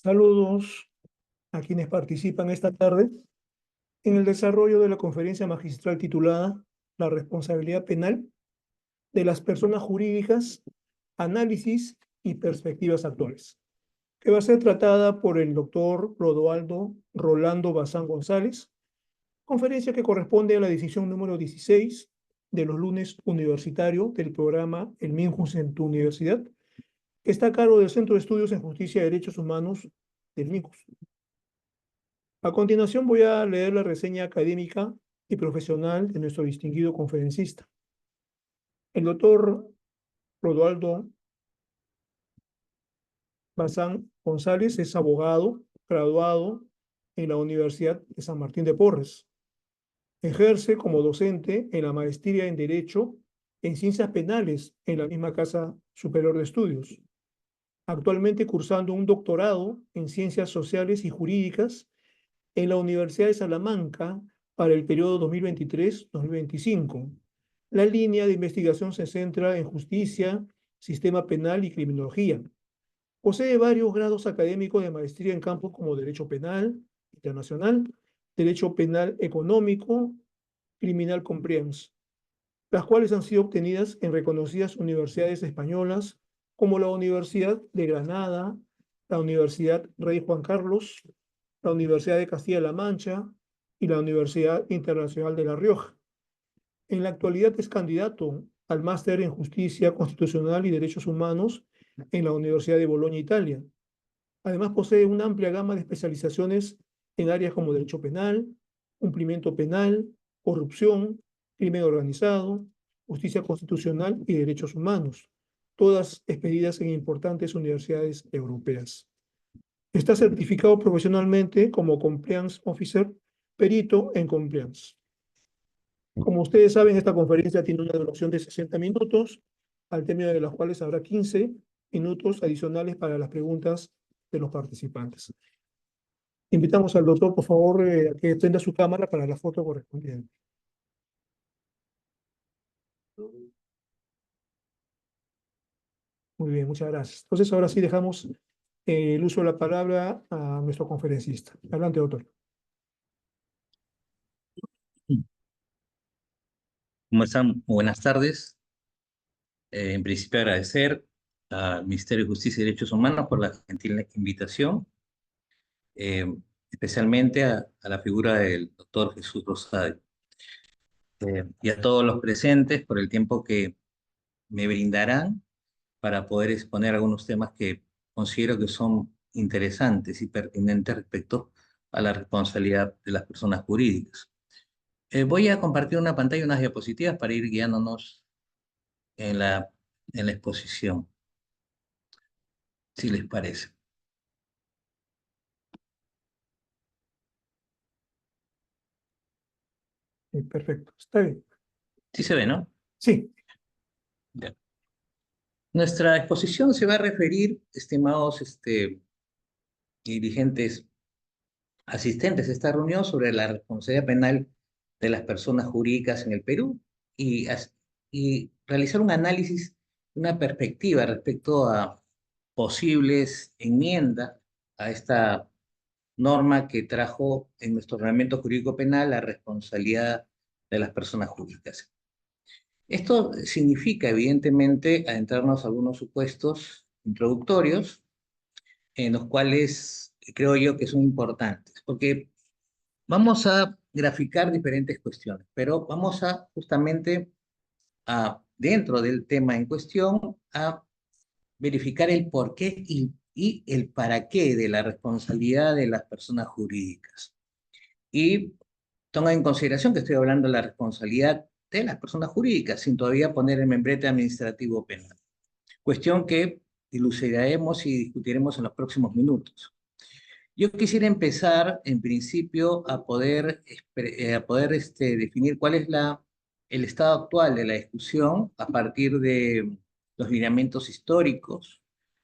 Saludos a quienes participan esta tarde en el desarrollo de la conferencia magistral titulada La responsabilidad penal de las personas jurídicas, análisis y perspectivas actuales, que va a ser tratada por el doctor Rodoaldo Rolando Bazán González, conferencia que corresponde a la decisión número 16 de los lunes universitarios del programa El Minjus en tu universidad, que está a cargo del Centro de Estudios en Justicia y Derechos Humanos del Minjus. A continuación voy a leer la reseña académica y profesional de nuestro distinguido conferencista. El doctor Rodoaldo Bazán González es abogado graduado en la Universidad de San Martín de Porres. Ejerce como docente en la maestría en Derecho en Ciencias Penales en la misma Casa Superior de Estudios. Actualmente cursando un doctorado en Ciencias Sociales y Jurídicas en la Universidad de Salamanca para el periodo 2023-2025. La línea de investigación se centra en justicia, sistema penal y criminología. Posee varios grados académicos de maestría en campos como Derecho Penal Internacional, Derecho Penal Económico, Criminal Compliance, las cuales han sido obtenidas en reconocidas universidades españolas como la Universidad de Granada, la Universidad Rey Juan Carlos, la Universidad de Castilla-La Mancha y la Universidad Internacional de La Rioja. En la actualidad es candidato al máster en Justicia Constitucional y Derechos Humanos en la Universidad de Bolonia, Italia. Además posee una amplia gama de especializaciones en áreas como Derecho Penal, Cumplimiento Penal, Corrupción, Crimen Organizado, Justicia Constitucional y Derechos Humanos, todas expedidas en importantes universidades europeas. Está certificado profesionalmente como Compliance Officer, perito en Compliance. Como ustedes saben, esta conferencia tiene una duración de 60 minutos, al término de las cuales habrá 15 minutos adicionales para las preguntas de los participantes. Invitamos al doctor, por favor, a que prenda su cámara para la foto correspondiente. Muy bien, muchas gracias. Entonces, ahora sí dejamos el uso de la palabra a nuestro conferencista. Adelante, doctor. ¿Cómo están? Buenas tardes. En principio agradecer al Ministerio de Justicia y Derechos Humanos por la gentil invitación, eh, especialmente a la figura del doctor Jesús Rosado, y a todos los presentes por el tiempo que me brindarán para poder exponer algunos temas que considero que son interesantes y pertinentes respecto a la responsabilidad de las personas jurídicas. Voy a compartir una pantalla y unas diapositivas para ir guiándonos en la exposición, si les parece. Perfecto, está bien. Sí se ve, ¿no? Sí, Ya. Nuestra exposición se va a referir, estimados dirigentes asistentes a esta reunión, sobre la responsabilidad penal de las personas jurídicas en el Perú y realizar un análisis, una perspectiva respecto a posibles enmiendas a esta norma que trajo en nuestro ordenamiento jurídico penal la responsabilidad de las personas jurídicas. Esto significa, evidentemente, adentrarnos a algunos supuestos introductorios en los cuales creo yo que son importantes, porque vamos a graficar diferentes cuestiones, pero vamos a justamente dentro del tema en cuestión, a verificar el porqué y el para qué de la responsabilidad de las personas jurídicas. Y toma en consideración que estoy hablando de la responsabilidad de las personas jurídicas, sin todavía poner el membrete administrativo penal. Cuestión que dilucidaremos y discutiremos en los próximos minutos. Yo quisiera empezar, en principio, a poder definir cuál es el estado actual de la discusión a partir de los lineamientos históricos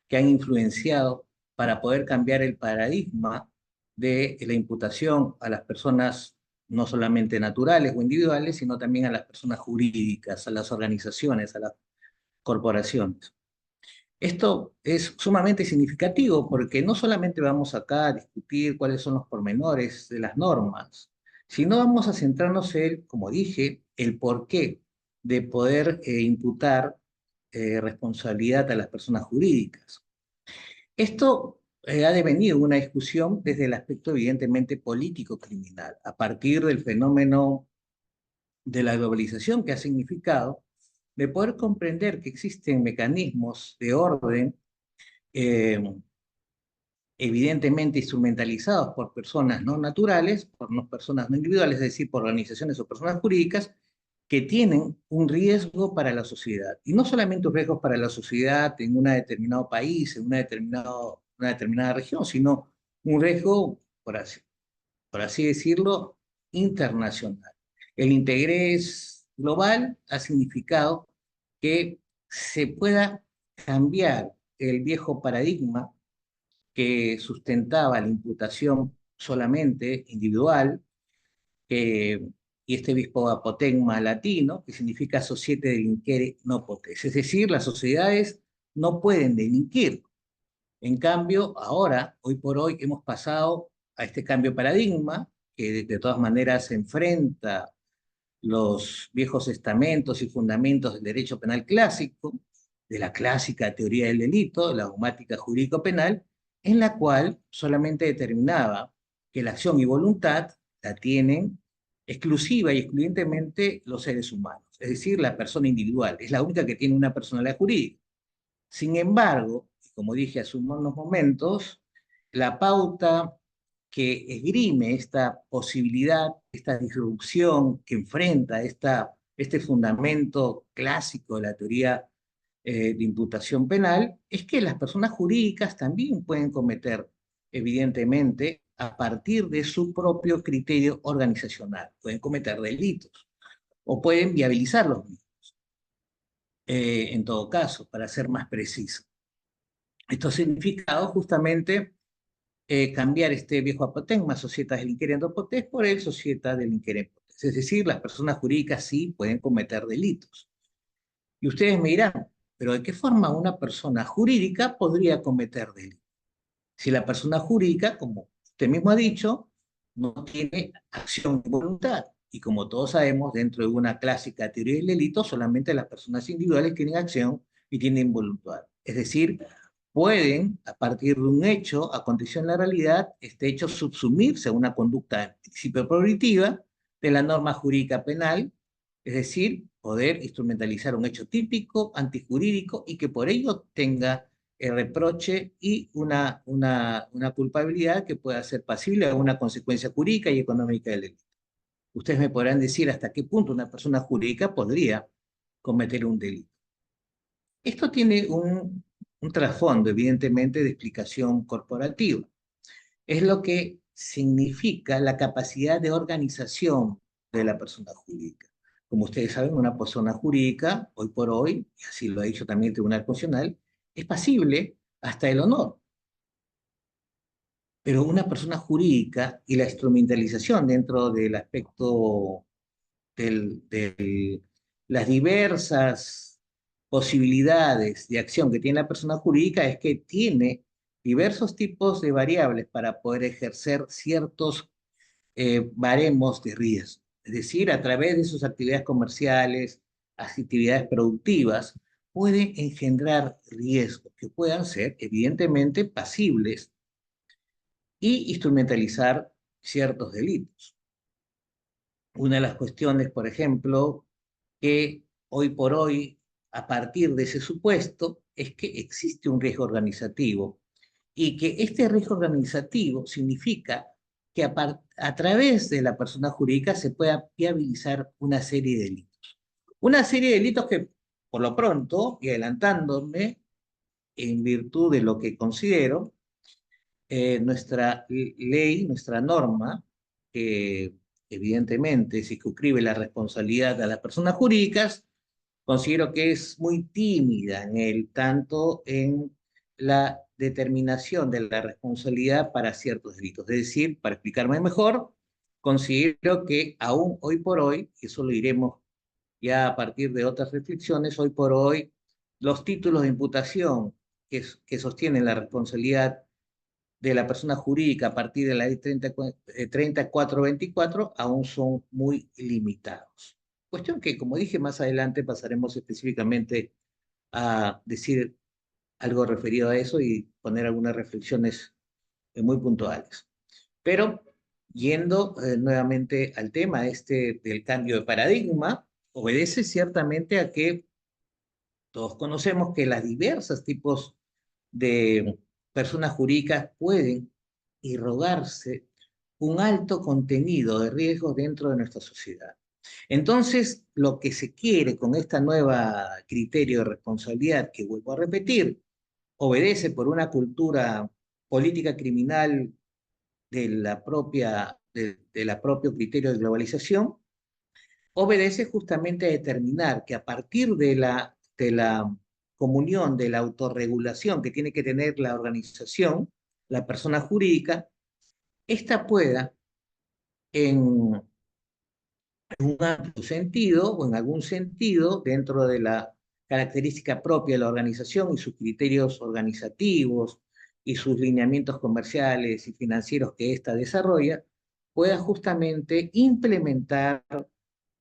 que han influenciado para poder cambiar el paradigma de la imputación a las personas no solamente naturales o individuales, sino también a las personas jurídicas, a las organizaciones, a las corporaciones. Esto es sumamente significativo porque no solamente vamos acá a discutir cuáles son los pormenores de las normas, sino vamos a centrarnos en, como dije, el porqué de poder imputar responsabilidad a las personas jurídicas. Esto ha devenido una discusión desde el aspecto evidentemente político-criminal, a partir del fenómeno de la globalización que ha significado de poder comprender que existen mecanismos de orden eh, evidentemente instrumentalizados por personas no naturales, por no personas no individuales, es decir, por organizaciones o personas jurídicas, que tienen un riesgo para la sociedad. Y no solamente un riesgo para la sociedad en un determinado país, en una determinada región, sino un riesgo, por así decirlo, internacional. El interés global ha significado que se pueda cambiar el viejo paradigma que sustentaba la imputación solamente individual, que, y este obispo apotegma latino, que significa societe delinquere no potest, es decir, las sociedades no pueden delinquir. En cambio, ahora, hoy por hoy, hemos pasado a este cambio de paradigma, que de todas maneras enfrenta los viejos estamentos y fundamentos del derecho penal clásico, de la clásica teoría del delito, la dogmática jurídico-penal, en la cual solamente determinaba que la acción y voluntad la tienen exclusiva y excluyentemente los seres humanos, es decir, la persona individual, es la única que tiene una personalidad jurídica. Sin embargo, como dije hace unos momentos, la pauta que esgrime esta posibilidad, esta disrupción que enfrenta este fundamento clásico de la teoría de imputación penal, es que las personas jurídicas también pueden cometer, evidentemente, a partir de su propio criterio organizacional, pueden cometer delitos o pueden viabilizar los mismos, en todo caso, para ser más preciso. Esto ha significado justamente cambiar este viejo apotegma, societas delinquerendo potest, por el societas delinquerendo potest. Es decir, las personas jurídicas sí pueden cometer delitos. Y ustedes me dirán, pero ¿de qué forma una persona jurídica podría cometer delitos? Si la persona jurídica, como usted mismo ha dicho, no tiene acción y voluntad. Y como todos sabemos, dentro de una clásica teoría del delito, solamente las personas individuales tienen acción y tienen voluntad. Es decir, pueden, a partir de un hecho, aconteció en la realidad, este hecho subsumirse a una conducta en principio prohibitiva de la norma jurídica penal, es decir, poder instrumentalizar un hecho típico, antijurídico y que por ello tenga el reproche y una culpabilidad que pueda ser pasible a una consecuencia jurídica y económica del delito. Ustedes me podrán decir hasta qué punto una persona jurídica podría cometer un delito. Esto tiene un trasfondo, evidentemente, de explicación corporativa. Es lo que significa la capacidad de organización de la persona jurídica. Como ustedes saben, una persona jurídica, hoy por hoy, y así lo ha dicho también el Tribunal Constitucional, es pasible hasta el honor. Pero una persona jurídica y la instrumentalización dentro del aspecto de las diversas posibilidades de acción que tiene la persona jurídica es que tiene diversos tipos de variables para poder ejercer ciertos baremos de riesgo. Es decir, a través de sus actividades comerciales, actividades productivas, puede engendrar riesgos que puedan ser evidentemente pasibles y instrumentalizar ciertos delitos. Una de las cuestiones, por ejemplo, que hoy por hoy, a partir de ese supuesto, es que existe un riesgo organizativo y que este riesgo organizativo significa que a través de la persona jurídica se pueda viabilizar una serie de delitos. Una serie de delitos que, por lo pronto, y adelantándome, en virtud de lo que considero, nuestra ley, nuestra norma, que evidentemente circunscribe la responsabilidad a las personas jurídicas, considero que es muy tímida en tanto en la determinación de la responsabilidad para ciertos delitos. Es decir, para explicarme mejor, considero que aún hoy por hoy, y eso lo iremos ya a partir de otras reflexiones, hoy por hoy los títulos de imputación que sostienen la responsabilidad de la persona jurídica a partir de la ley 3424 aún son muy limitados. Cuestión que, como dije, más adelante pasaremos específicamente a decir algo referido a eso y poner algunas reflexiones muy puntuales. Pero yendo nuevamente al tema este del cambio de paradigma, obedece ciertamente a que todos conocemos que las diversas tipos de personas jurídicas pueden irrogarse un alto contenido de riesgos dentro de nuestra sociedad. Entonces, lo que se quiere con esta nueva criterio de responsabilidad, que vuelvo a repetir, obedece por una cultura política criminal de la propio criterio de globalización, obedece justamente a determinar que a partir de la comunión, de la autorregulación que tiene que tener la organización, la persona jurídica, ésta pueda, en un amplio sentido o en algún sentido, dentro de la característica propia de la organización y sus criterios organizativos y sus lineamientos comerciales y financieros que ésta desarrolla, pueda justamente implementar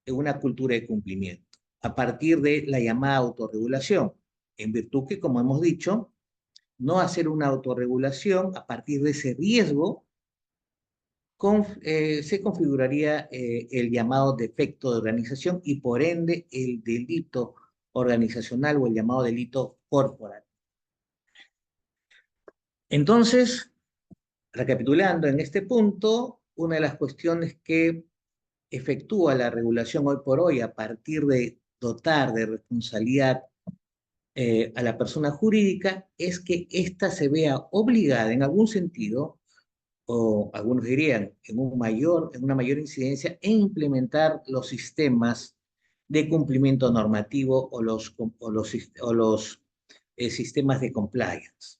una cultura de cumplimiento a partir de la llamada autorregulación, en virtud que, como hemos dicho, no hacer una autorregulación a partir de ese riesgo se configuraría el llamado defecto de organización y por ende el delito organizacional o el llamado delito corporal. Entonces, recapitulando en este punto, una de las cuestiones que efectúa la regulación hoy por hoy a partir de dotar de responsabilidad a la persona jurídica es que ésta se vea obligada en algún sentido, o algunos dirían en una mayor incidencia, en implementar los sistemas de cumplimiento normativo o los sistemas de compliance.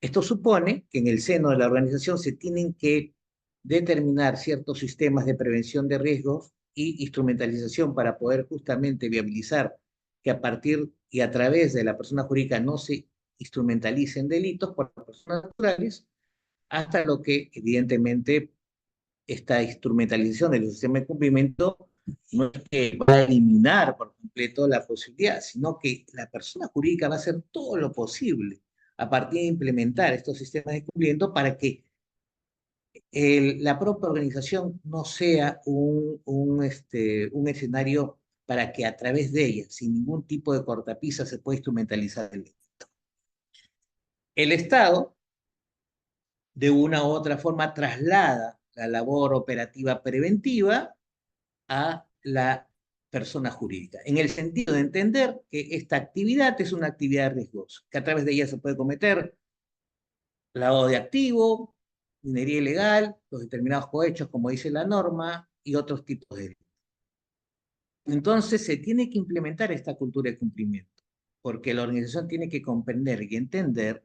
Esto supone que en el seno de la organización se tienen que determinar ciertos sistemas de prevención de riesgos y instrumentalización para poder justamente viabilizar que a partir y a través de la persona jurídica no se instrumentalicen delitos por las personas naturales, hasta lo que evidentemente esta instrumentalización del sistema de cumplimiento no es que va a eliminar por completo la posibilidad, sino que la persona jurídica va a hacer todo lo posible a partir de implementar estos sistemas de cumplimiento para que la propia organización no sea un escenario para que a través de ella, sin ningún tipo de cortapisa, se pueda instrumentalizar el delito. El Estado, de una u otra forma, traslada la labor operativa preventiva a la persona jurídica, en el sentido de entender que esta actividad es una actividad riesgosa, que a través de ella se puede cometer lavado de activo, minería ilegal, los determinados cohechos, como dice la norma, y otros tipos de delitos. Entonces se tiene que implementar esta cultura de cumplimiento, porque la organización tiene que comprender y entender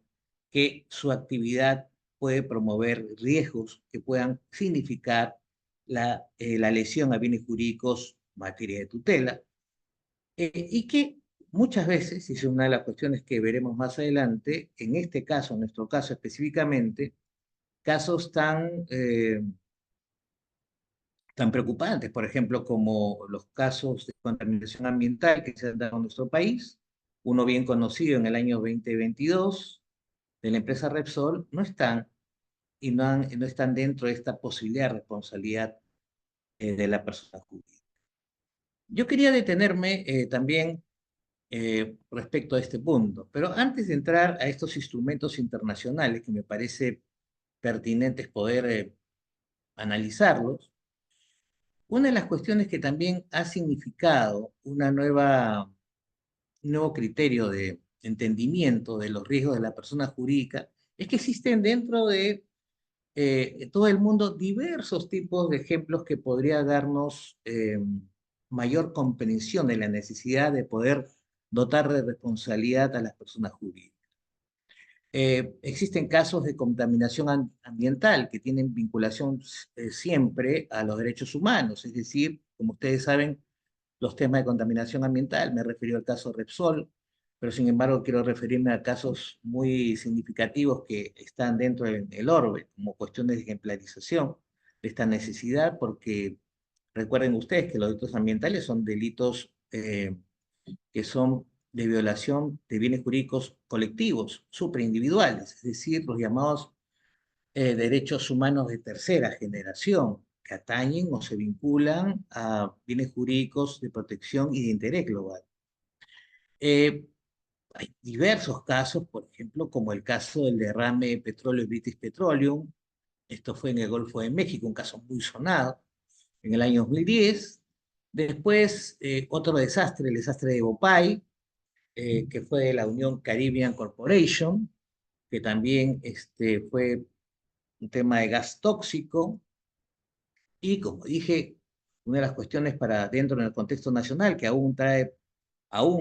que su actividad puede promover riesgos que puedan significar la lesión a bienes jurídicos en materia de tutela, y que muchas veces, y es una de las cuestiones que veremos más adelante, en este caso, en nuestro caso específicamente, casos tan preocupantes, por ejemplo, como los casos de contaminación ambiental que se han dado en nuestro país, uno bien conocido en el año 2022 de la empresa Repsol, no están y no están dentro de esta posibilidad de responsabilidad de la persona jurídica. Yo quería detenerme también respecto a este punto, pero antes de entrar a estos instrumentos internacionales que me parece pertinentes poder analizarlos, una de las cuestiones que también ha significado un nuevo criterio de entendimiento de los riesgos de la persona jurídica es que existen dentro de todo el mundo diversos tipos de ejemplos que podría darnos mayor comprensión de la necesidad de poder dotar de responsabilidad a las personas jurídicas. Existen casos de contaminación ambiental que tienen vinculación siempre a los derechos humanos, es decir, como ustedes saben, los temas de contaminación ambiental, me refiero al caso Repsol, pero sin embargo quiero referirme a casos muy significativos que están dentro del orbe, como cuestiones de ejemplarización de esta necesidad, porque recuerden ustedes que los delitos ambientales son delitos que son de violación de bienes jurídicos colectivos, superindividuales, es decir, los llamados derechos humanos de tercera generación, que atañen o se vinculan a bienes jurídicos de protección y de interés global. Eh, Hay diversos casos, por ejemplo, como el caso del derrame de petróleo British Petroleum. Esto fue en el Golfo de México, un caso muy sonado, en el año 2010. Después, otro desastre, el desastre de Bopay, que fue de la Unión Caribbean Corporation, que también fue un tema de gas tóxico. Y como dije, una de las cuestiones para dentro del contexto nacional, que aún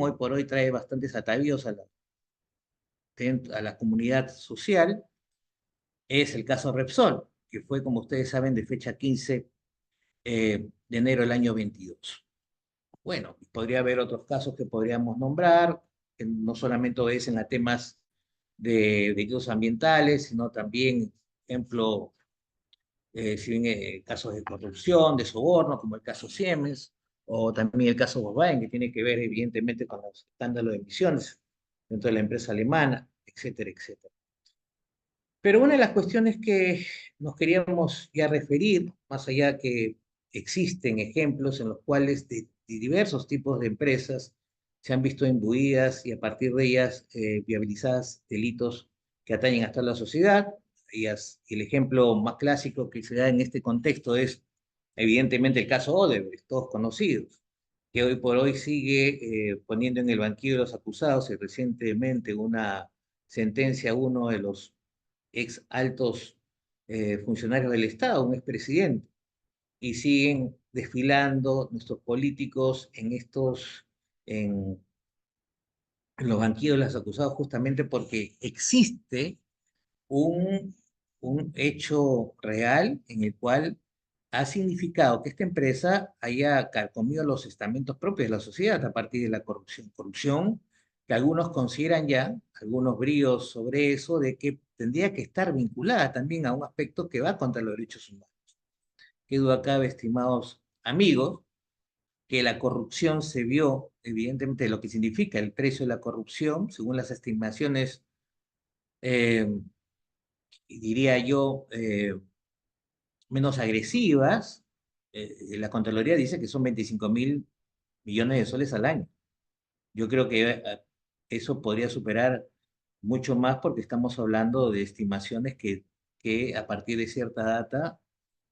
hoy por hoy trae bastantes atavíos a la comunidad social, es el caso Repsol, que fue, como ustedes saben, de fecha 15 de enero del año 22. Bueno, podría haber otros casos que podríamos nombrar, que no solamente obedecen a temas de delitos ambientales, sino también, ejemplo, si bien, casos de corrupción, de soborno, como el caso Siemens, o también el caso Volkswagen, que tiene que ver evidentemente con los escándalos de emisiones dentro de la empresa alemana, etcétera, etcétera. Pero una de las cuestiones que nos queríamos ya referir, más allá que existen ejemplos en los cuales de diversos tipos de empresas se han visto imbuidas y a partir de ellas viabilizadas delitos que atañen hasta la sociedad. Y el ejemplo más clásico que se da en este contexto es evidentemente el caso Odebrecht, todos conocidos, que hoy por hoy sigue poniendo en el banquillo de los acusados y recientemente una sentencia a uno de los ex altos funcionarios del Estado, un expresidente, y siguen desfilando nuestros políticos en, en los banquillos de los acusados justamente porque existe un, un hecho real en el cual ha significado que esta empresa haya carcomido los estamentos propios de la sociedad a partir de la corrupción. Corrupción que algunos consideran ya, algunos bríos sobre eso, de que tendría que estar vinculada también a un aspecto que va contra los derechos humanos. Qué duda cabe, estimados amigos, que la corrupción se vio, evidentemente, lo que significa el precio de la corrupción, según las estimaciones, eh, diría yo, menos agresivas, la Contraloría dice que son 25.000 millones de soles al año. Yo creo que eso podría superar mucho más porque estamos hablando de estimaciones que a partir de cierta data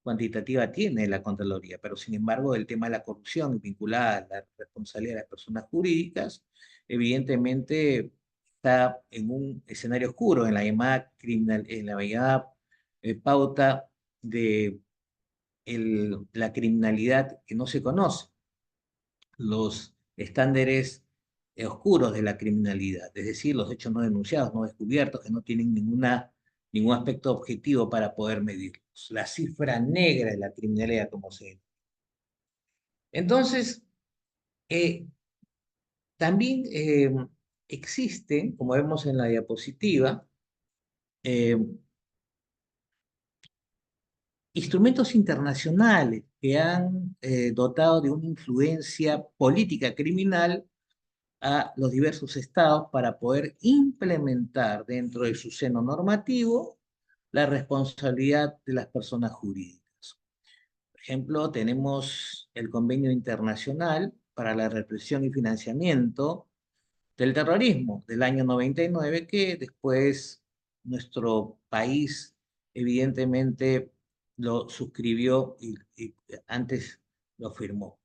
cuantitativa tiene la Contraloría, pero sin embargo el tema de la corrupción vinculada a la responsabilidad de las personas jurídicas, evidentemente está en un escenario oscuro, en la llamada, en la llamada pauta de la criminalidad que no se conoce, los estándares oscuros de la criminalidad, es decir, los hechos no denunciados, no descubiertos, que no tienen ningún aspecto objetivo para poder medirlos. La cifra negra de la criminalidad, como se dice. Entonces, eh, también existen, como vemos en la diapositiva, eh, instrumentos internacionales que han dotado de una influencia política criminal a los diversos estados para poder implementar dentro de su seno normativo la responsabilidad de las personas jurídicas. Por ejemplo, tenemos el Convenio Internacional para la Represión y Financiamiento del Terrorismo del año 99, que después nuestro país evidentemente lo suscribió y antes lo firmó.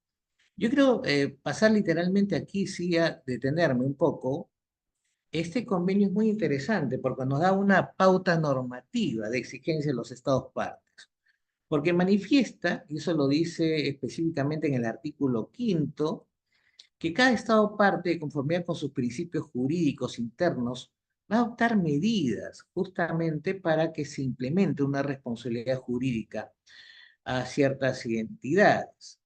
Yo quiero pasar literalmente aquí, sí, a detenerme un poco. Este convenio es muy interesante porque nos da una pauta normativa de exigencia de los estados partes, porque manifiesta, y eso lo dice específicamente en el artículo quinto, que cada estado parte, de conformidad con sus principios jurídicos internos, va a adoptar medidas justamente para que se implemente una responsabilidad jurídica a ciertas identidades.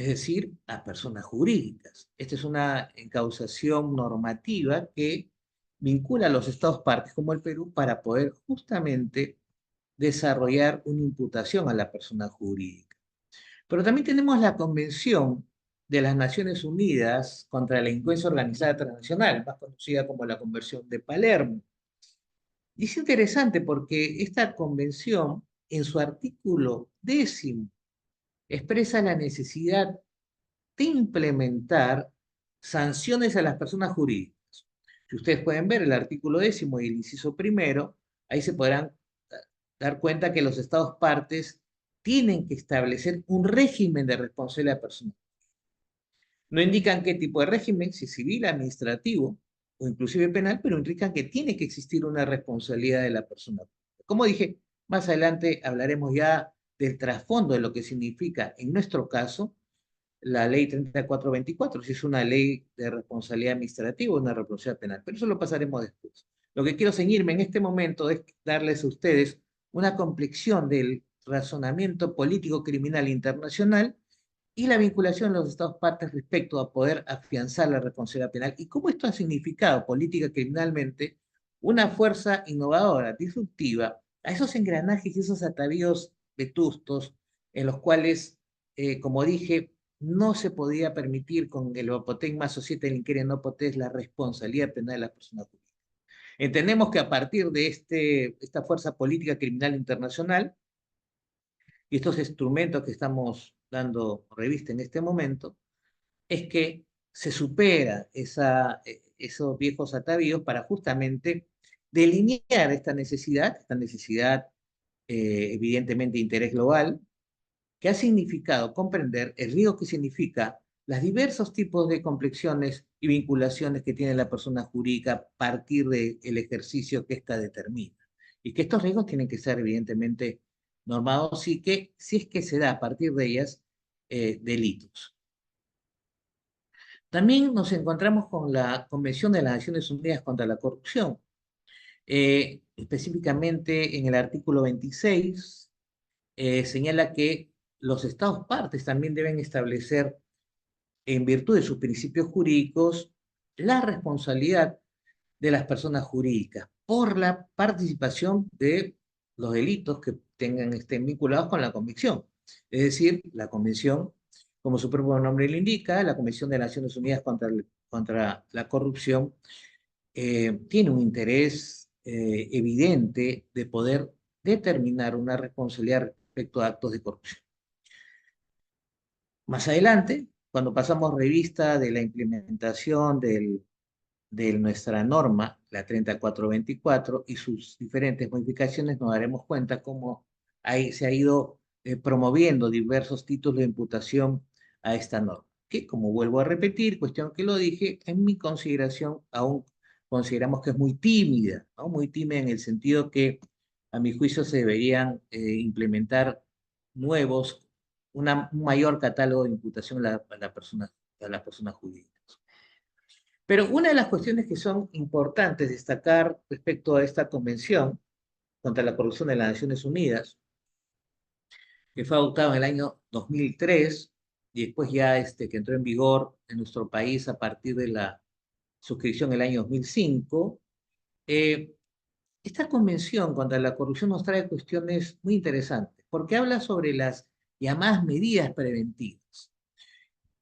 es decir, a personas jurídicas. Esta es una encausación normativa que vincula a los estados partes como el Perú para poder justamente desarrollar una imputación a la persona jurídica. Pero también tenemos la Convención de las Naciones Unidas contra la Delincuencia Organizada Transnacional, más conocida como la Convención de Palermo. Y es interesante porque esta convención, en su artículo 10, expresa la necesidad de implementar sanciones a las personas jurídicas. Si ustedes pueden ver el artículo 10 y el inciso primero, ahí se podrán dar cuenta que los estados partes tienen que establecer un régimen de responsabilidad personal. No indican qué tipo de régimen, si civil, administrativo o inclusive penal, pero indican que tiene que existir una responsabilidad de la persona. Como dije, más adelante hablaremos ya del trasfondo de lo que significa, en nuestro caso, la ley 3424, si es una ley de responsabilidad administrativa o una responsabilidad penal, pero eso lo pasaremos después. Lo que quiero ceñirme en este momento es darles a ustedes una complexión del razonamiento político criminal internacional y la vinculación de los estados partes respecto a poder afianzar la responsabilidad penal y cómo esto ha significado política criminalmente una fuerza innovadora, disruptiva, a esos engranajes y esos atavíos vetustos en los cuales, como dije, no se podía permitir con el opotema societe inquere no potes la responsabilidad penal de las personas jurídicas. Entendemos que a partir de esta fuerza política criminal internacional, y estos instrumentos que estamos dando revista en este momento, es que se supera esos viejos atavíos para justamente delinear esta necesidad evidentemente de interés global, que ha significado comprender el riesgo que significa los diversos tipos de complexiones y vinculaciones que tiene la persona jurídica a partir del ejercicio que ésta determina. Y que estos riesgos tienen que ser evidentemente normados y que, si es que se da a partir de ellas, delitos. También nos encontramos con la Convención de las Naciones Unidas contra la Corrupción. Específicamente en el artículo 26, señala que los estados partes también deben establecer, en virtud de sus principios jurídicos, la responsabilidad de las personas jurídicas por la participación de los delitos que estén vinculados con la convicción. Es decir, la convención, como su propio nombre lo indica, la Convención de Naciones Unidas contra la Corrupción, tiene un interés evidente de poder determinar una responsabilidad respecto a actos de corrupción. Más adelante, cuando pasamos revista de la implementación de nuestra norma, la 3424, y sus diferentes modificaciones, nos daremos cuenta cómo ahí se ha ido promoviendo diversos títulos de imputación a esta norma, que, como vuelvo a repetir, cuestión que lo dije, en mi consideración aún consideramos que es muy tímida, ¿no? Muy tímida en el sentido que, a mi juicio, se deberían implementar nuevos, un mayor catálogo de imputación a las personas jurídicas. Pero una de las cuestiones que son importantes destacar respecto a esta Convención contra la Corrupción de las Naciones Unidas, que fue adoptada en el año 2003 y después ya que entró en vigor en nuestro país a partir de la suscripción en el año 2005, eh, esta Convención contra la Corrupción nos trae cuestiones muy interesantes, porque habla sobre las llamadas medidas preventivas.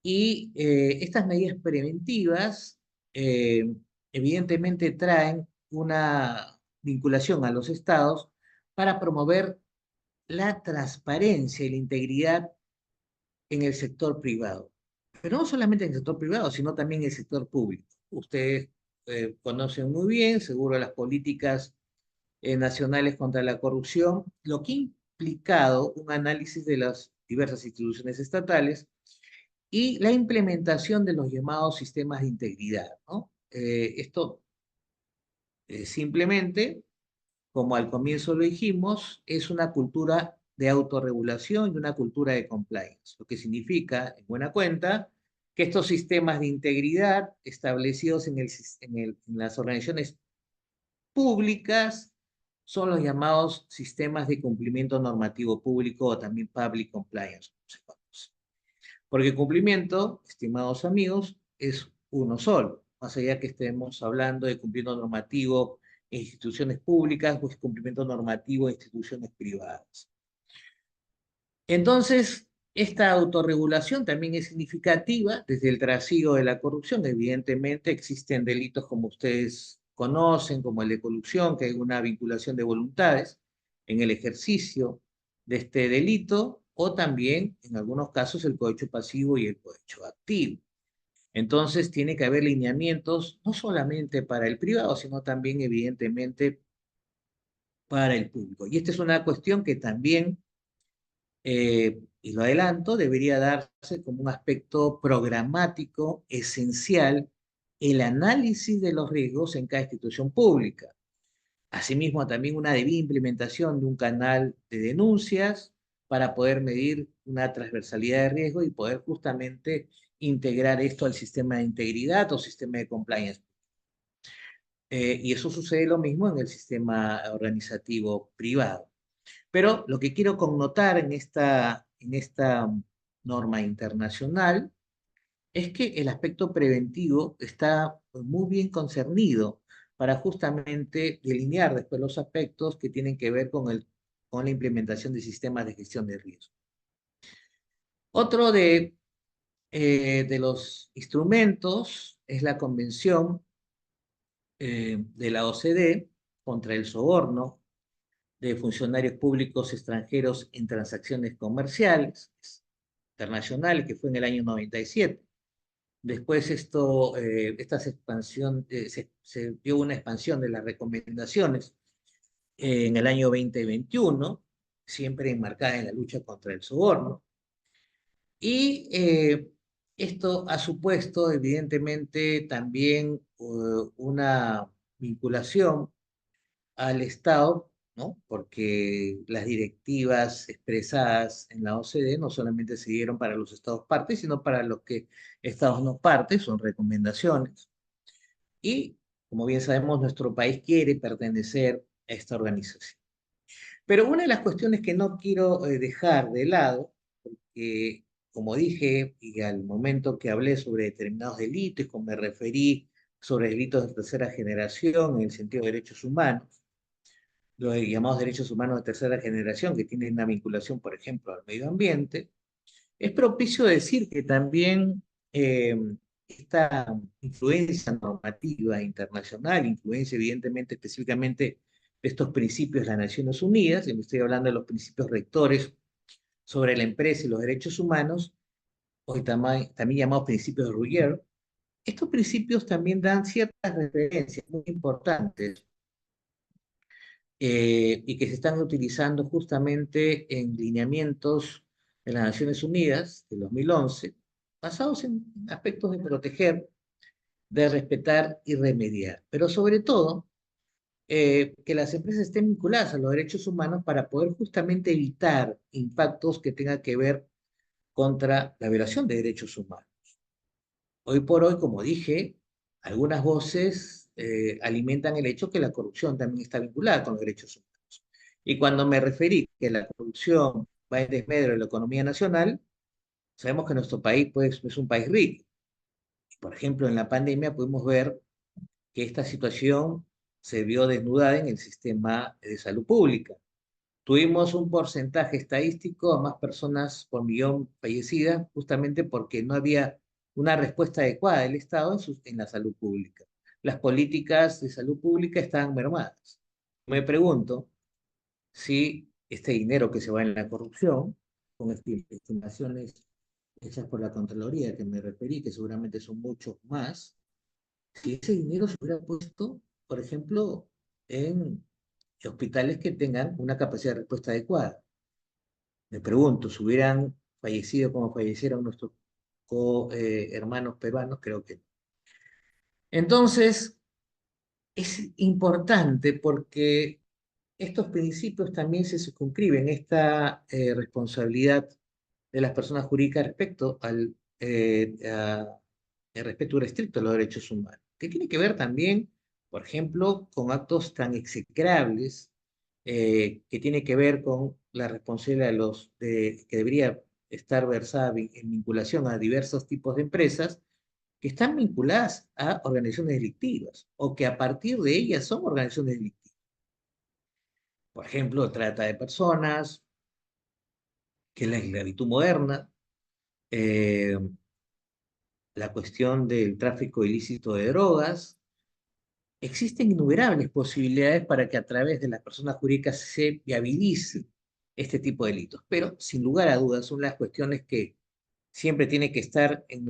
Y estas medidas preventivas evidentemente traen una vinculación a los estados para promover la transparencia y la integridad en el sector privado. Pero no solamente en el sector privado, sino también en el sector público. Ustedes conocen muy bien, seguro, las políticas nacionales contra la corrupción, lo que ha implicado un análisis de las diversas instituciones estatales y la implementación de los llamados sistemas de integridad, ¿no? Esto simplemente, como al comienzo lo dijimos, es una cultura de autorregulación y una cultura de compliance, lo que significa, en buena cuenta, que estos sistemas de integridad establecidos en las organizaciones públicas son los llamados sistemas de cumplimiento normativo público o también public compliance. Porque cumplimiento, estimados amigos, es uno solo, más allá que estemos hablando de cumplimiento normativo en instituciones públicas o cumplimiento normativo en instituciones privadas. Entonces, esta autorregulación también es significativa desde el trasiego de la corrupción. Evidentemente existen delitos como ustedes conocen, como el de corrupción, que hay una vinculación de voluntades en el ejercicio de este delito, o también, en algunos casos, el cohecho pasivo y el cohecho activo. Entonces, tiene que haber lineamientos no solamente para el privado, sino también, evidentemente, para el público. Y esta es una cuestión que también y lo adelanto, debería darse como un aspecto programático esencial el análisis de los riesgos en cada institución pública. Asimismo, también una debida implementación de un canal de denuncias para poder medir una transversalidad de riesgo y poder justamente integrar esto al sistema de integridad o sistema de compliance. Y eso sucede lo mismo en el sistema organizativo privado. Pero lo que quiero connotar en esta norma internacional es que el aspecto preventivo está muy bien concernido para justamente delinear después los aspectos que tienen que ver con la implementación de sistemas de gestión de riesgo. Otro de los instrumentos es la Convención de la OCDE contra el soborno de funcionarios públicos extranjeros en transacciones comerciales internacionales, que fue en el año 97. Después se dio una expansión de las recomendaciones en el año 2021, siempre enmarcada en la lucha contra el soborno. Y esto ha supuesto, evidentemente, también una vinculación al Estado, ¿no? Porque las directivas expresadas en la OCDE no solamente se dieron para los Estados partes, sino para los que Estados no partes, son recomendaciones. Y, como bien sabemos, nuestro país quiere pertenecer a esta organización. Pero una de las cuestiones que no quiero dejar de lado, porque, como dije, y al momento que hablé sobre determinados delitos, como me referí sobre delitos de tercera generación en el sentido de derechos humanos, los llamados derechos humanos de tercera generación, que tienen una vinculación, por ejemplo, al medio ambiente, es propicio decir que también eh, esta influencia normativa internacional, influencia evidentemente específicamente de estos principios de las Naciones Unidas, y me estoy hablando de los principios rectores sobre la empresa y los derechos humanos, hoy también llamados principios de Ruggiero, estos principios también dan ciertas referencias muy importantes y que se están utilizando justamente en lineamientos de las Naciones Unidas del 2011, basados en aspectos de proteger, de respetar y remediar, pero sobre todo que las empresas estén vinculadas a los derechos humanos para poder justamente evitar impactos que tengan que ver contra la violación de derechos humanos. Hoy por hoy, como dije, algunas voces alimentan el hecho que la corrupción también está vinculada con los derechos humanos. Y cuando me referí que la corrupción va en desmedro de la economía nacional, sabemos que nuestro país pues, es un país rico. Por ejemplo, en la pandemia pudimos ver que esta situación se vio desnudada en el sistema de salud pública. Tuvimos un porcentaje estadístico a más personas por millón fallecidas justamente porque no había una respuesta adecuada del Estado en la salud pública. Las políticas de salud pública estaban mermadas. Me pregunto si este dinero que se va en la corrupción, con estimaciones hechas por la Contraloría que me referí, que seguramente son muchos más, si ese dinero se hubiera puesto, por ejemplo, en hospitales que tengan una capacidad de respuesta adecuada. Me pregunto, si hubieran fallecido como fallecieron nuestros hermanos peruanos, creo que no. Entonces, es importante porque estos principios también se circunscriben, esta responsabilidad de las personas jurídicas respecto al respeto restricto a los derechos humanos, que tiene que ver también, por ejemplo, con actos tan execrables que tiene que ver con la responsabilidad que debería estar versada en vinculación a diversos tipos de empresas que están vinculadas a organizaciones delictivas o que a partir de ellas son organizaciones delictivas. Por ejemplo, trata de personas, que es la esclavitud moderna, eh, la cuestión del tráfico ilícito de drogas. Existen innumerables posibilidades para que a través de las personas jurídicas se viabilice este tipo de delitos, pero sin lugar a dudas son las cuestiones que siempre tienen que estar en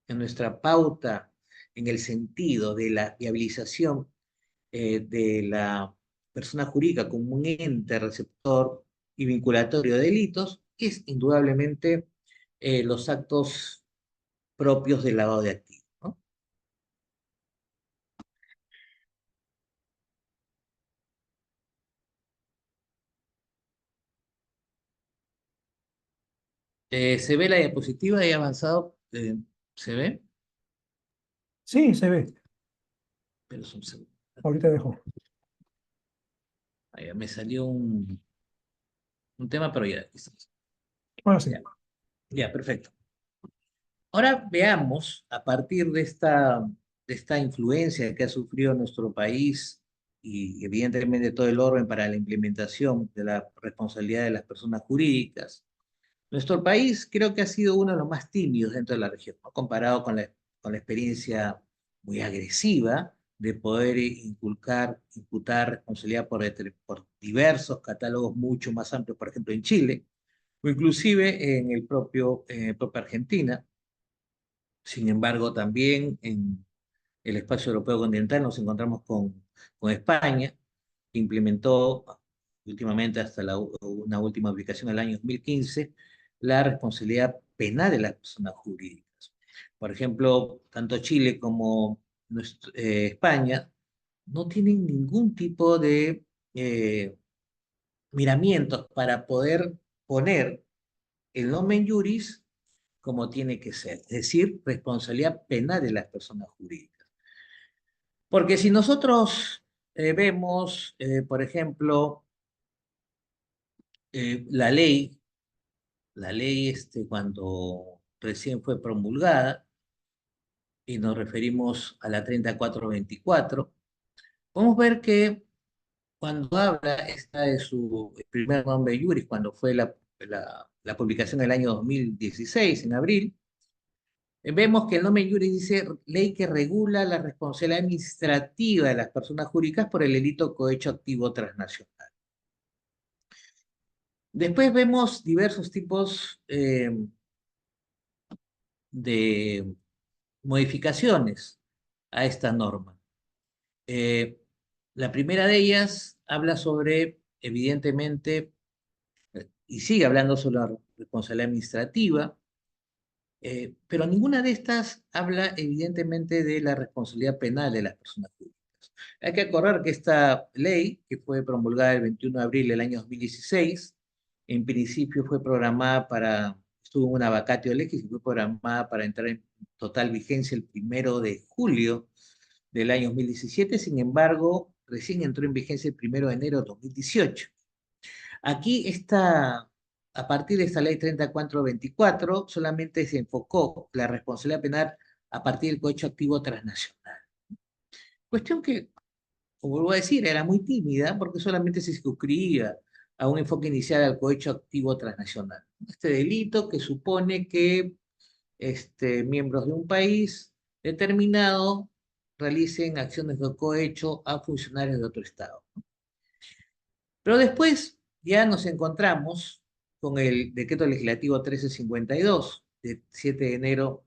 nuestra pauta, en el sentido de la viabilización de la persona jurídica como un ente receptor y vinculatorio de delitos, es indudablemente los actos propios del lavado de activos, ¿no? ¿Se ve la diapositiva de avanzado? ¿Se ve? Sí, se ve. Pero es un segundo. Ahorita dejo. Ahí me salió un tema, pero ya, Ahora sí. ya, ya, perfecto. Ahora veamos, a partir de esta influencia que ha sufrido nuestro país y evidentemente todo el orden para la implementación de la responsabilidad de las personas jurídicas, nuestro país creo que ha sido uno de los más tímidos dentro de la región, ¿no? Comparado con la experiencia muy agresiva de poder imputar responsabilidad por diversos catálogos mucho más amplios, por ejemplo en Chile, o inclusive en propia Argentina. Sin embargo, también en el espacio europeo continental nos encontramos con España, que implementó últimamente hasta una última aplicación del año 2015 la responsabilidad penal de las personas jurídicas. Por ejemplo, tanto Chile como España no tienen ningún tipo de miramientos para poder poner el nomen juris como tiene que ser, es decir, responsabilidad penal de las personas jurídicas. Porque si nosotros vemos, por ejemplo, la ley cuando recién fue promulgada, y nos referimos a la 3424, podemos ver que cuando habla esta de su primer nombre juris, cuando fue la publicación del año 2016, en abril, vemos que el nombre juris dice ley que regula la responsabilidad administrativa de las personas jurídicas por el delito cohecho activo transnacional. Después vemos diversos tipos de modificaciones a esta norma. Eh, la primera de ellas habla sobre, evidentemente, y sigue hablando sobre la responsabilidad administrativa, pero ninguna de estas habla evidentemente de la responsabilidad penal de las personas jurídicas. Hay que acordar que esta ley, que fue promulgada el 21 de abril del año 2016, en principio fue programada estuvo en una vacatio legis y fue programada para entrar en total vigencia el 1 de julio del año 2017. Sin embargo, recién entró en vigencia el 1 de enero de 2018. Aquí está, a partir de esta ley 3424, solamente se enfocó la responsabilidad penal a partir del cohecho activo transnacional. Cuestión que, como vuelvo a decir, era muy tímida porque solamente se circunscribía a un enfoque inicial al cohecho activo transnacional. Este delito que supone que miembros de un país determinado realicen acciones de cohecho a funcionarios de otro Estado. Pero después ya nos encontramos con el decreto legislativo 1352 de 7 de enero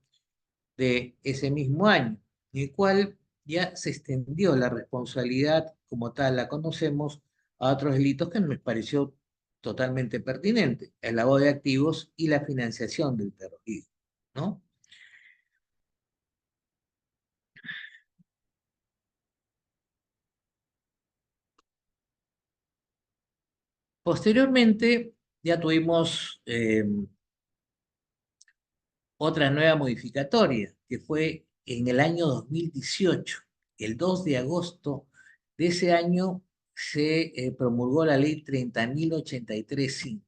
de ese mismo año, en el cual ya se extendió la responsabilidad como tal la conocemos a otros delitos que nos pareció totalmente pertinente, el lavado de activos y la financiación del terrorismo, ¿no? Posteriormente ya tuvimos otra nueva modificatoria, que fue en el año 2018. El 2 de agosto de ese año se promulgó la ley 30.083.5,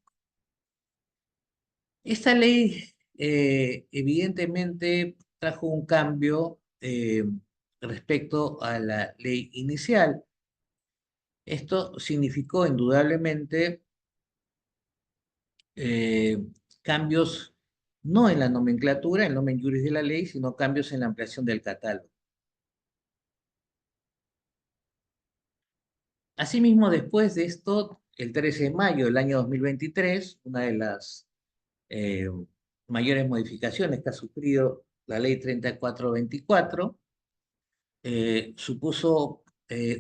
Esta ley evidentemente trajo un cambio respecto a la ley inicial. Esto significó indudablemente eh, cambios no en la nomenclatura, el nomen juris de la ley, sino cambios en la ampliación del catálogo. Asimismo, después de esto, el 13 de mayo del año 2023, una de las eh, mayores modificaciones que ha sufrido la ley 3424, supuso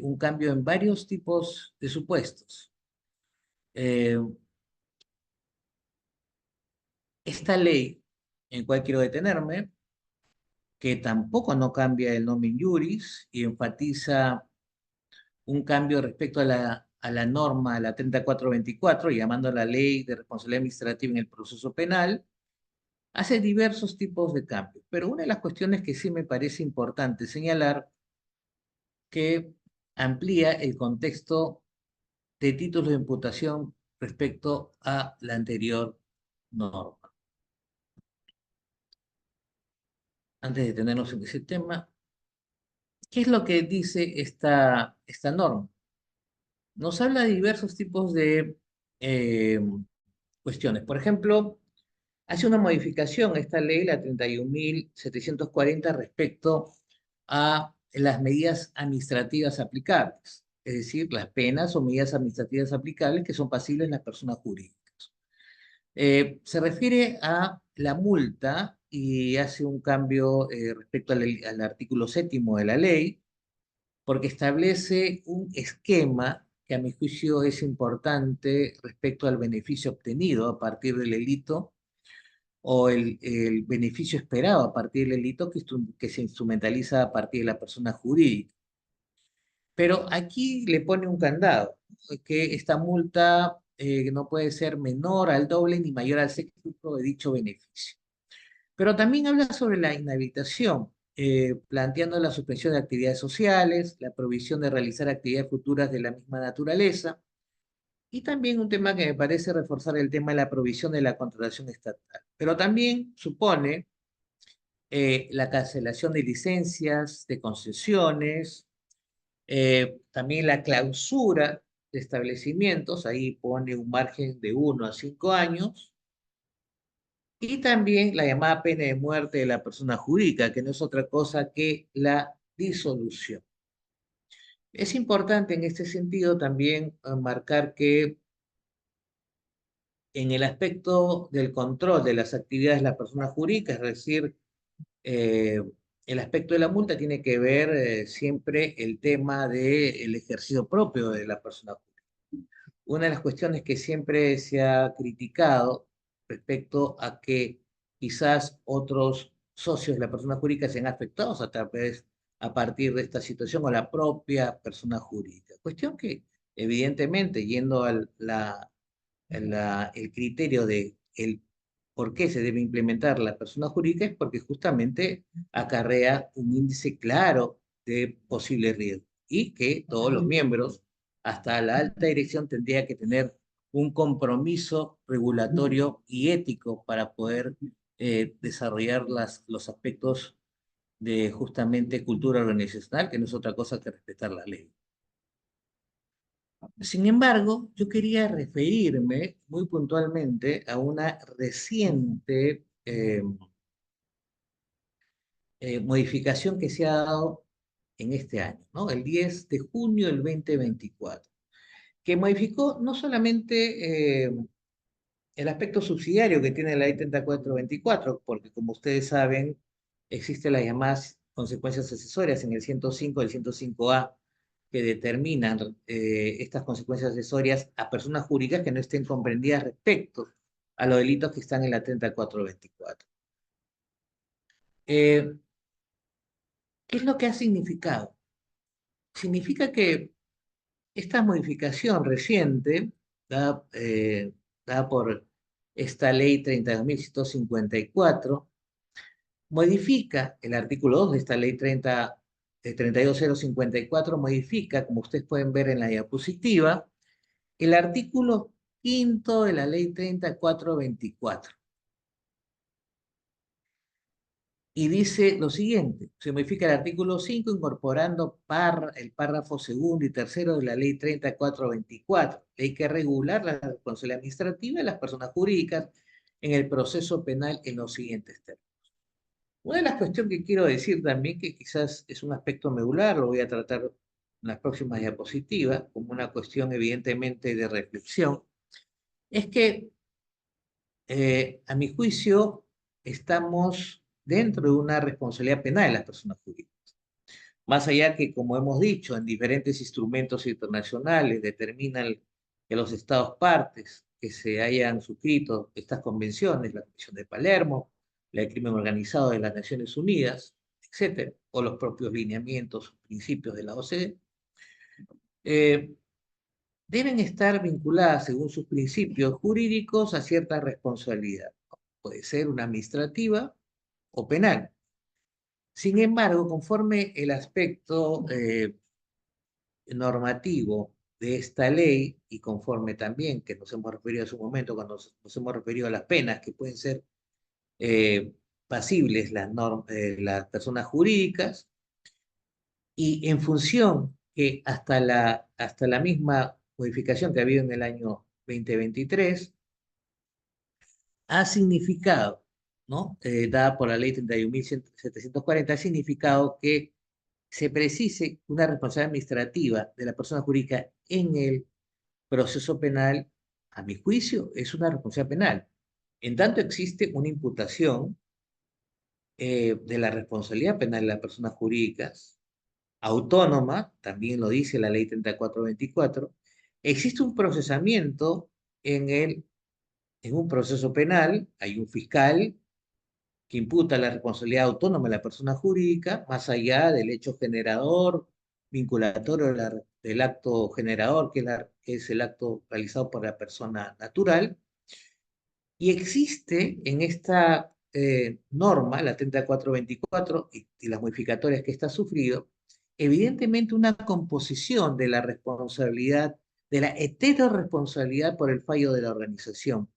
un cambio en varios tipos de supuestos. Eh, esta ley, en cual quiero detenerme, que tampoco no cambia el nomen juris y enfatiza un cambio respecto a la norma, a la 3424, llamando a la ley de responsabilidad administrativa en el proceso penal, hace diversos tipos de cambios. Pero una de las cuestiones que sí me parece importante señalar, que amplía el contexto de títulos de imputación respecto a la anterior norma. Antes de detenernos en ese tema, ¿qué es lo que dice esta norma? Nos habla de diversos tipos de eh, cuestiones. Por ejemplo, hace una modificación esta ley, la 31.740, respecto a las medidas administrativas aplicables, es decir, las penas o medidas administrativas aplicables que son pasibles las personas jurídicas. Se refiere a la multa y hace un cambio respecto al artículo 7º de la ley, porque establece un esquema que a mi juicio es importante respecto al beneficio obtenido a partir del delito o el beneficio esperado a partir del delito que se instrumentaliza a partir de la persona jurídica. Pero aquí le pone un candado, que esta multa no puede ser menor al doble ni mayor al sexto de dicho beneficio. Pero también habla sobre la inhabilitación, planteando la suspensión de actividades sociales, la prohibición de realizar actividades futuras de la misma naturaleza, y también un tema que me parece reforzar el tema de la provisión de la contratación estatal. Pero también supone la cancelación de licencias, de concesiones, también la clausura de establecimientos, ahí pone un margen de 1 a 5 años, y también la llamada pena de muerte de la persona jurídica, que no es otra cosa que la disolución. Es importante en este sentido también marcar que en el aspecto del control de las actividades de la persona jurídica, es decir, eh, el aspecto de la multa tiene que ver siempre el tema del ejercicio propio de la persona jurídica. Una de las cuestiones que siempre se ha criticado respecto a que quizás otros socios de la persona jurídica sean afectados a partir de esta situación o la propia persona jurídica. Cuestión que evidentemente yendo el criterio de el por qué se debe implementar la persona jurídica es porque justamente acarrea un índice claro de posible riesgo y que todos los miembros, hasta la alta dirección, tendría que tener un compromiso regulatorio y ético para poder desarrollar los aspectos de justamente cultura organizacional, que no es otra cosa que respetar la ley. Sin embargo, yo quería referirme muy puntualmente a una reciente modificación que se ha dado en este año, ¿no? El 10 de junio del 2024, que modificó no solamente el aspecto subsidiario que tiene la ley 3424, porque como ustedes saben, existen las llamadas consecuencias accesorias en el 105 y el 105A que determinan estas consecuencias accesorias a personas jurídicas que no estén comprendidas respecto a los delitos que están en la 3424. ¿Qué es lo que ha significado? Significa que esta modificación reciente, dada por esta ley 32.154, modifica el artículo 2 de esta ley 32.054, modifica, como ustedes pueden ver en la diapositiva, el artículo 5º de la ley 3424. y dice lo siguiente: se modifica el artículo 5 incorporando el párrafo segundo y tercero de la ley 3424, ley que regula la responsabilidad administrativa de las personas jurídicas en el proceso penal en los siguientes términos. Una de las cuestiones que quiero decir también, que quizás es un aspecto medular, lo voy a tratar en las próximas diapositivas, como una cuestión evidentemente de reflexión, es que a mi juicio estamos dentro de una responsabilidad penal de las personas jurídicas. Más allá que, como hemos dicho, en diferentes instrumentos internacionales determinan que los estados partes que se hayan suscrito estas convenciones, la Convención de Palermo, la del crimen organizado de las Naciones Unidas, etcétera, o los propios lineamientos, principios de la OCDE, eh, deben estar vinculadas, según sus principios jurídicos, a cierta responsabilidad. Puede ser una administrativa o penal. Sin embargo, conforme el aspecto normativo de esta ley, y conforme también que nos hemos referido en su momento cuando nos hemos referido a las penas que pueden ser eh, pasibles las personas jurídicas, y en función que hasta la misma modificación que ha habido en el año 2023 ha significado, ¿no? Dada por la ley 31.740, ha significado que se precise una responsabilidad administrativa de la persona jurídica en el proceso penal. A mi juicio, es una responsabilidad penal. En tanto existe una imputación de la responsabilidad penal de las personas jurídicas, autónoma, también lo dice la ley 3424, existe un procesamiento en un proceso penal, hay un fiscal que imputa la responsabilidad autónoma de la persona jurídica, más allá del hecho generador, vinculatorio del acto generador, que es el acto realizado por la persona natural. Y existe en esta norma, la 3424, y las modificatorias que está sufrido, evidentemente una composición de la responsabilidad, de la heteroresponsabilidad por el fallo de la organización,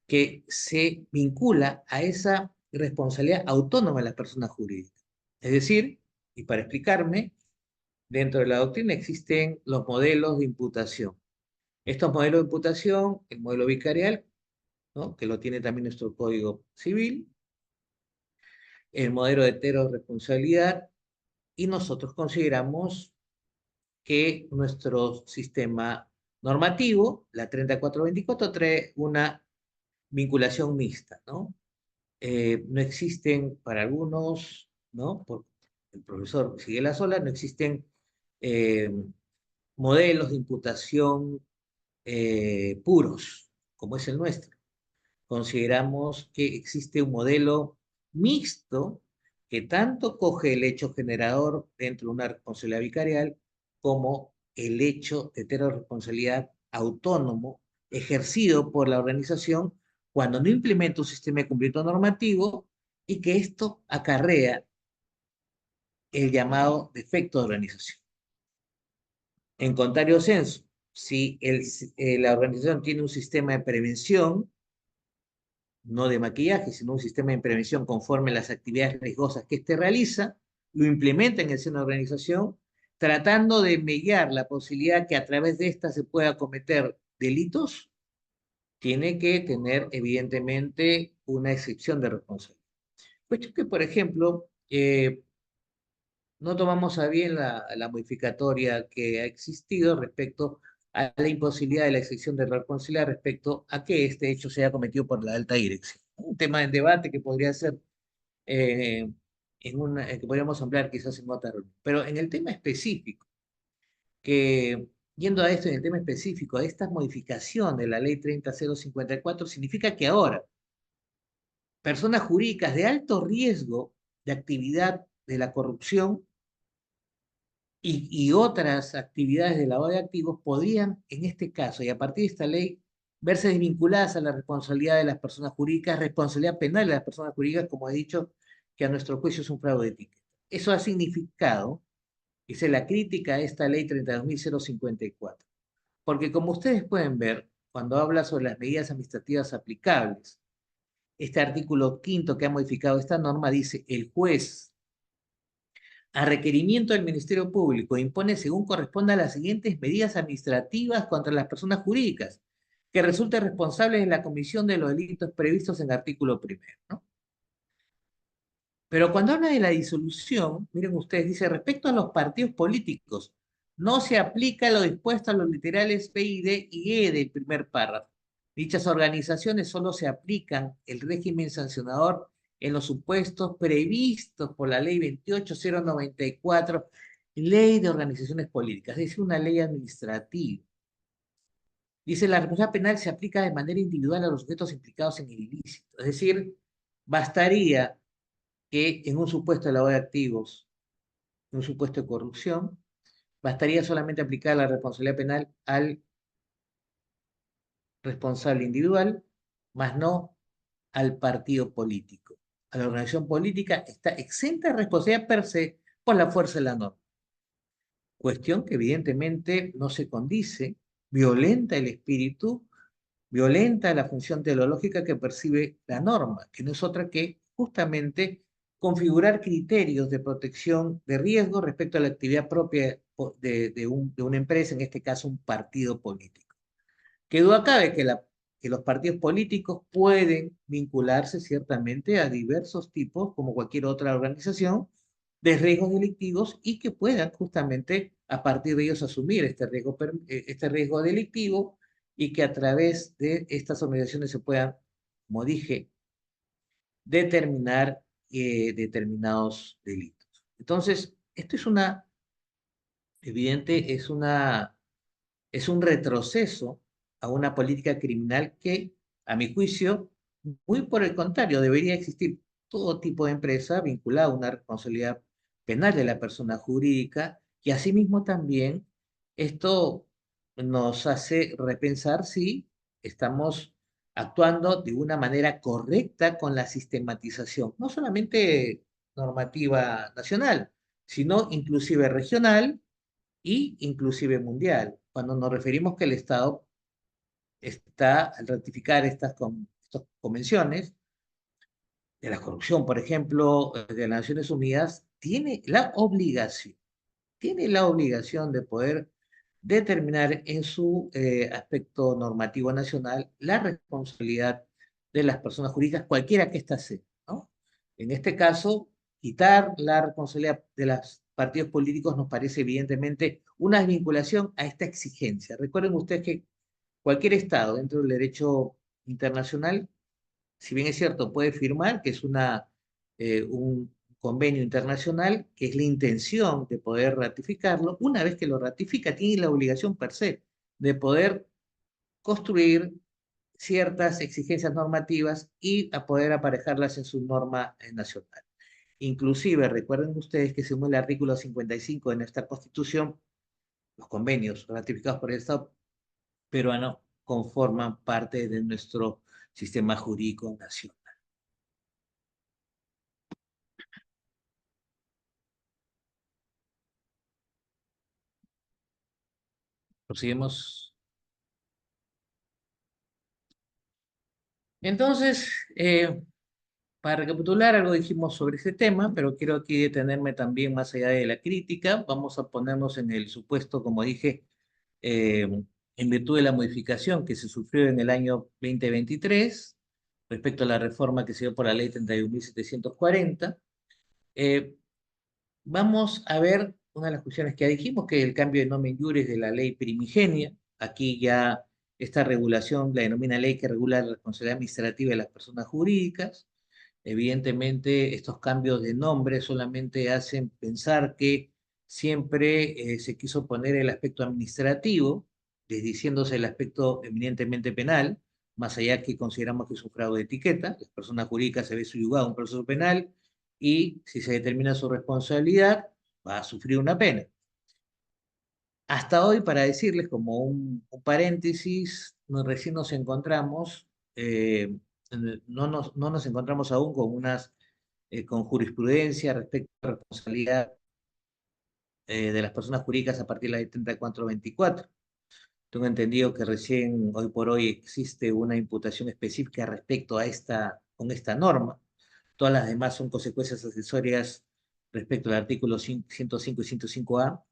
que se vincula a esa responsabilidad autónoma de las personas jurídicas. Es decir, y para explicarme, dentro de la doctrina existen los modelos de imputación. Estos modelos de imputación, el modelo vicarial, ¿no?, que lo tiene también nuestro Código Civil, el modelo de heteroresponsabilidad, y nosotros consideramos que nuestro sistema normativo, la 3424, trae una vinculación mixta, ¿no? No existen para algunos, ¿no? Por el profesor Miguel Sola, no existen eh, modelos de imputación puros, como es el nuestro. Consideramos que existe un modelo mixto que tanto coge el hecho generador dentro de una responsabilidad vicarial como el hecho de heteroresponsabilidad autónomo ejercido por la organización cuando no implementa un sistema de cumplimiento normativo, y que esto acarrea el llamado defecto de organización. En contrario sensu, si la organización tiene un sistema de prevención, no de maquillaje, sino un sistema de prevención conforme a las actividades riesgosas que éste realiza, lo implementa en el seno de la organización, tratando de mediar la posibilidad que a través de esta se pueda cometer delitos, tiene que tener evidentemente una excepción de responsabilidad. Cuestión que, por ejemplo, no tomamos a bien la modificatoria que ha existido respecto a la imposibilidad de la excepción de responsabilidad respecto a que este hecho sea cometido por la alta dirección. Un tema de debate que podría ser, eh, que podríamos ampliar quizás en otra reunión. Pero en el tema específico, yendo a esto, en el tema específico, de esta modificación de la ley 30054, significa que ahora personas jurídicas de alto riesgo de actividad de la corrupción y otras actividades de lavado de activos podrían, en este caso, y a partir de esta ley, verse desvinculadas a la responsabilidad de las personas jurídicas, responsabilidad penal de las personas jurídicas, como he dicho, que a nuestro juicio es un fraude de etiqueta. Eso ha significado, esa es la crítica a esta ley 32.054, porque como ustedes pueden ver, cuando habla sobre las medidas administrativas aplicables este artículo quinto que ha modificado esta norma dice: el juez, a requerimiento del Ministerio Público, impone según corresponda las siguientes medidas administrativas contra las personas jurídicas que resulten responsables de la comisión de los delitos previstos en el artículo primero, ¿no? Pero cuando habla de la disolución, miren ustedes, dice: respecto a los partidos políticos, no se aplica lo dispuesto a los literales B y D y E del primer párrafo. Dichas organizaciones solo se aplican el régimen sancionador en los supuestos previstos por la ley 28094, ley de organizaciones políticas, es decir, una ley administrativa. Dice: la responsabilidad penal se aplica de manera individual a los sujetos implicados en el ilícito. Es decir, bastaría que en un supuesto de lavado de activos, en un supuesto de corrupción, bastaría solamente aplicar la responsabilidad penal al responsable individual, más no al partido político. A la organización política está exenta de responsabilidad per se por la fuerza de la norma. Cuestión que evidentemente no se condice, violenta el espíritu, violenta la función teleológica que percibe la norma, que no es otra que justamente configurar criterios de protección de riesgo respecto a la actividad propia de una empresa, en este caso un partido político. Que duda cabe que los partidos políticos pueden vincularse ciertamente a diversos tipos, como cualquier otra organización, de riesgos delictivos y que puedan justamente a partir de ellos asumir este riesgo delictivo y que a través de estas organizaciones se puedan, como dije, determinar determinados delitos. Entonces, esto es es un retroceso a una política criminal que, a mi juicio, muy por el contrario, debería existir todo tipo de empresa vinculada a una responsabilidad penal de la persona jurídica, y asimismo también esto nos hace repensar si estamos actuando de una manera correcta con la sistematización, no solamente normativa nacional, sino inclusive regional y inclusive mundial, cuando nos referimos que el Estado está, al ratificar estas convenciones de la corrupción, por ejemplo, de las Naciones Unidas, tiene la obligación de poder determinar en su aspecto normativo nacional la responsabilidad de las personas jurídicas, cualquiera que ésta sea, ¿no? En este caso, quitar la responsabilidad de los partidos políticos nos parece evidentemente una desvinculación a esta exigencia. Recuerden ustedes que cualquier Estado dentro del derecho internacional, si bien es cierto, puede firmar que es un convenio internacional, que es la intención de poder ratificarlo. Una vez que lo ratifica, tiene la obligación per se de poder construir ciertas exigencias normativas y a poder aparejarlas en su norma nacional. Inclusive, recuerden ustedes que según el artículo 55 de nuestra Constitución, los convenios ratificados por el Estado peruano conforman parte de nuestro sistema jurídico nacional. Proseguimos. Entonces, para recapitular, algo dijimos sobre ese tema, pero quiero aquí detenerme también más allá de la crítica. Vamos a ponernos en el supuesto, como dije, eh, en virtud de la modificación que se sufrió en el año 2023 respecto a la reforma que se dio por la ley 31.740. Eh, Vamos a ver una de las cuestiones que ya dijimos, que el cambio de nomen juris de la ley primigenia. Aquí ya esta regulación la denomina ley que regula la responsabilidad administrativa de las personas jurídicas. Evidentemente, estos cambios de nombre solamente hacen pensar que siempre se quiso poner el aspecto administrativo, desdiciéndose el aspecto eminentemente penal, más allá que consideramos que es un fraude de etiqueta. Las personas jurídicas se ve subyugado a un proceso penal y si se determina su responsabilidad, va a sufrir una pena. Hasta hoy, para decirles como un paréntesis, recién nos encontramos, no nos encontramos aún con jurisprudencia respecto a la responsabilidad de las personas jurídicas a partir de la ley 3424. Tengo entendido que recién, hoy por hoy, existe una imputación específica respecto a esta con esta norma. Todas las demás son consecuencias accesorias respecto al artículo 105 y 105A.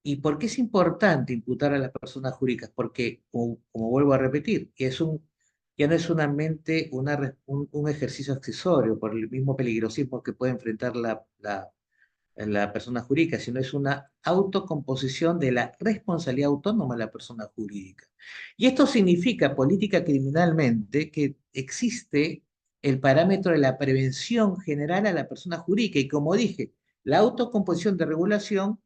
¿Y por qué es importante imputar a las personas jurídicas? Porque, como vuelvo a repetir, ya no es solamente un ejercicio accesorio por el mismo peligrosismo que puede enfrentar la persona jurídica, sino es una autocomposición de la responsabilidad autónoma de la persona jurídica. Y esto significa, política criminalmente, que existe el parámetro de la prevención general a la persona jurídica. Y como dije, la autocomposición de regulación,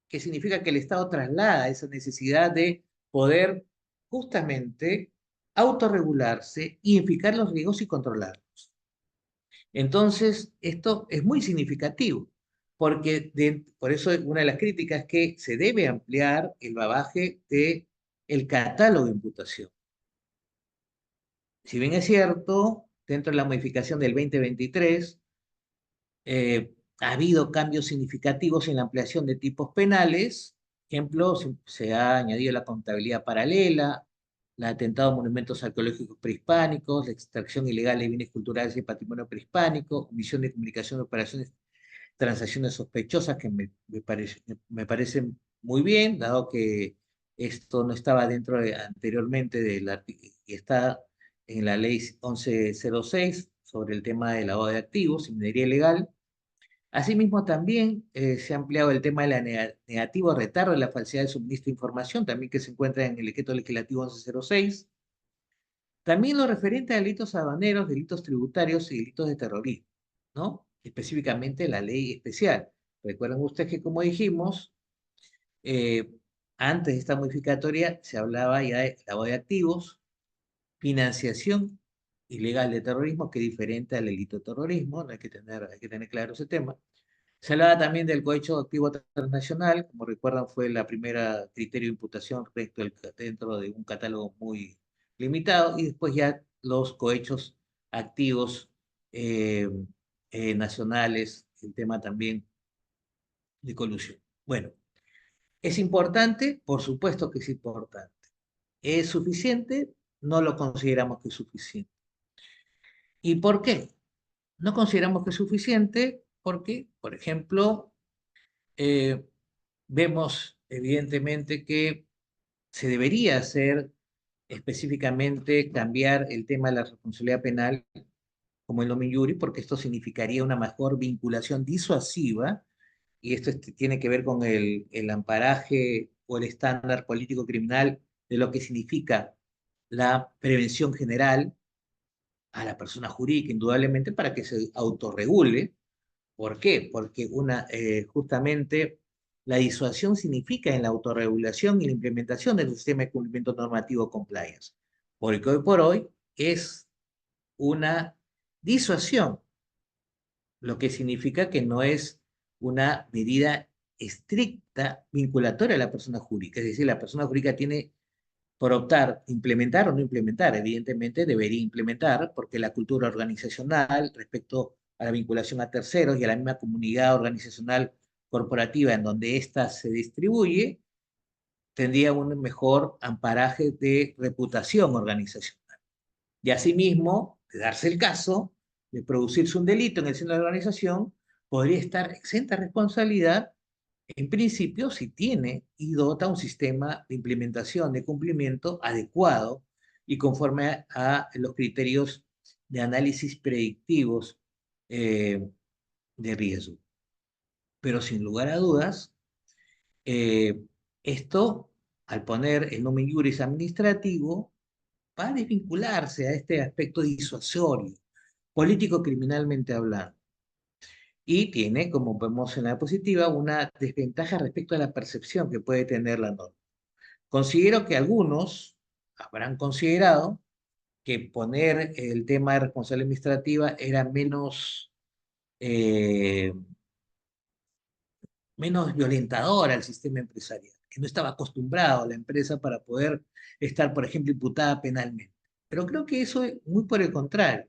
que significa que el Estado traslada esa necesidad de poder justamente autorregularse, identificar los riesgos y controlarlos. Entonces, esto es muy significativo, porque por eso una de las críticas es que se debe ampliar el bagaje del catálogo de imputación. Si bien es cierto, dentro de la modificación del 2023, ha habido cambios significativos en la ampliación de tipos penales. Ejemplo, se ha añadido la contabilidad paralela, el atentado a monumentos arqueológicos prehispánicos, la extracción ilegal de bienes culturales y patrimonio prehispánico, omisión de comunicación de operaciones, transacciones sospechosas, que me parecen muy bien, dado que esto no estaba anteriormente y está en la ley 1106 sobre el tema de lavado de activos y minería ilegal. Asimismo, también se ha ampliado el tema de la negativo retardo de la falsedad de suministro de información, también que se encuentra en el decreto legislativo 1106. También lo referente a delitos aduaneros, delitos tributarios y delitos de terrorismo, ¿no? Específicamente la ley especial. Recuerden ustedes que, como dijimos, eh, antes de esta modificatoria se hablaba ya de lavado de activos, financiación ilegal de terrorismo, que es diferente al delito de terrorismo, no hay que tener claro ese tema. Se hablaba también del cohecho activo transnacional, como recuerdan fue la primera criterio de imputación dentro de un catálogo muy limitado, y después ya los cohechos activos eh, nacionales, el tema también de colusión. Bueno, ¿es importante? Por supuesto que es importante. ¿Es suficiente? No lo consideramos que es suficiente. ¿Y por qué? No consideramos que es suficiente porque, por ejemplo, eh, vemos evidentemente que se debería hacer específicamente cambiar el tema de la responsabilidad penal como el nomen iuris, porque esto significaría una mejor vinculación disuasiva, y esto tiene que ver con el amparaje o el estándar político criminal de lo que significa la prevención general a la persona jurídica, indudablemente para que se autorregule. ¿Por qué? Porque justamente la disuasión significa en la autorregulación y la implementación del sistema de cumplimiento normativo compliance. Porque hoy por hoy es una disuasión, lo que significa que no es una medida estricta vinculatoria a la persona jurídica. Es decir, la persona jurídica tiene por optar, implementar o no implementar. Evidentemente debería implementar, porque la cultura organizacional respecto a la vinculación a terceros y a la misma comunidad organizacional corporativa en donde ésta se distribuye, tendría un mejor amparaje de reputación organizacional. Y asimismo, de darse el caso de producirse un delito en el seno de la organización, podría estar exenta de responsabilidad en principio, si tiene y dota un sistema de implementación, de cumplimiento adecuado y conforme los criterios de análisis predictivos eh, de riesgo. Pero sin lugar a dudas, eh, esto, al poner el nomen iuris administrativo, va a desvincularse a este aspecto disuasorio, político-criminalmente hablando. Y tiene, como vemos en la diapositiva, una desventaja respecto a la percepción que puede tener la norma. Considero que algunos habrán considerado que poner el tema de responsabilidad administrativa era eh, menos violentador al sistema empresarial, que no estaba acostumbrado a la empresa para poder estar, por ejemplo, imputada penalmente. Pero creo que eso es muy por el contrario,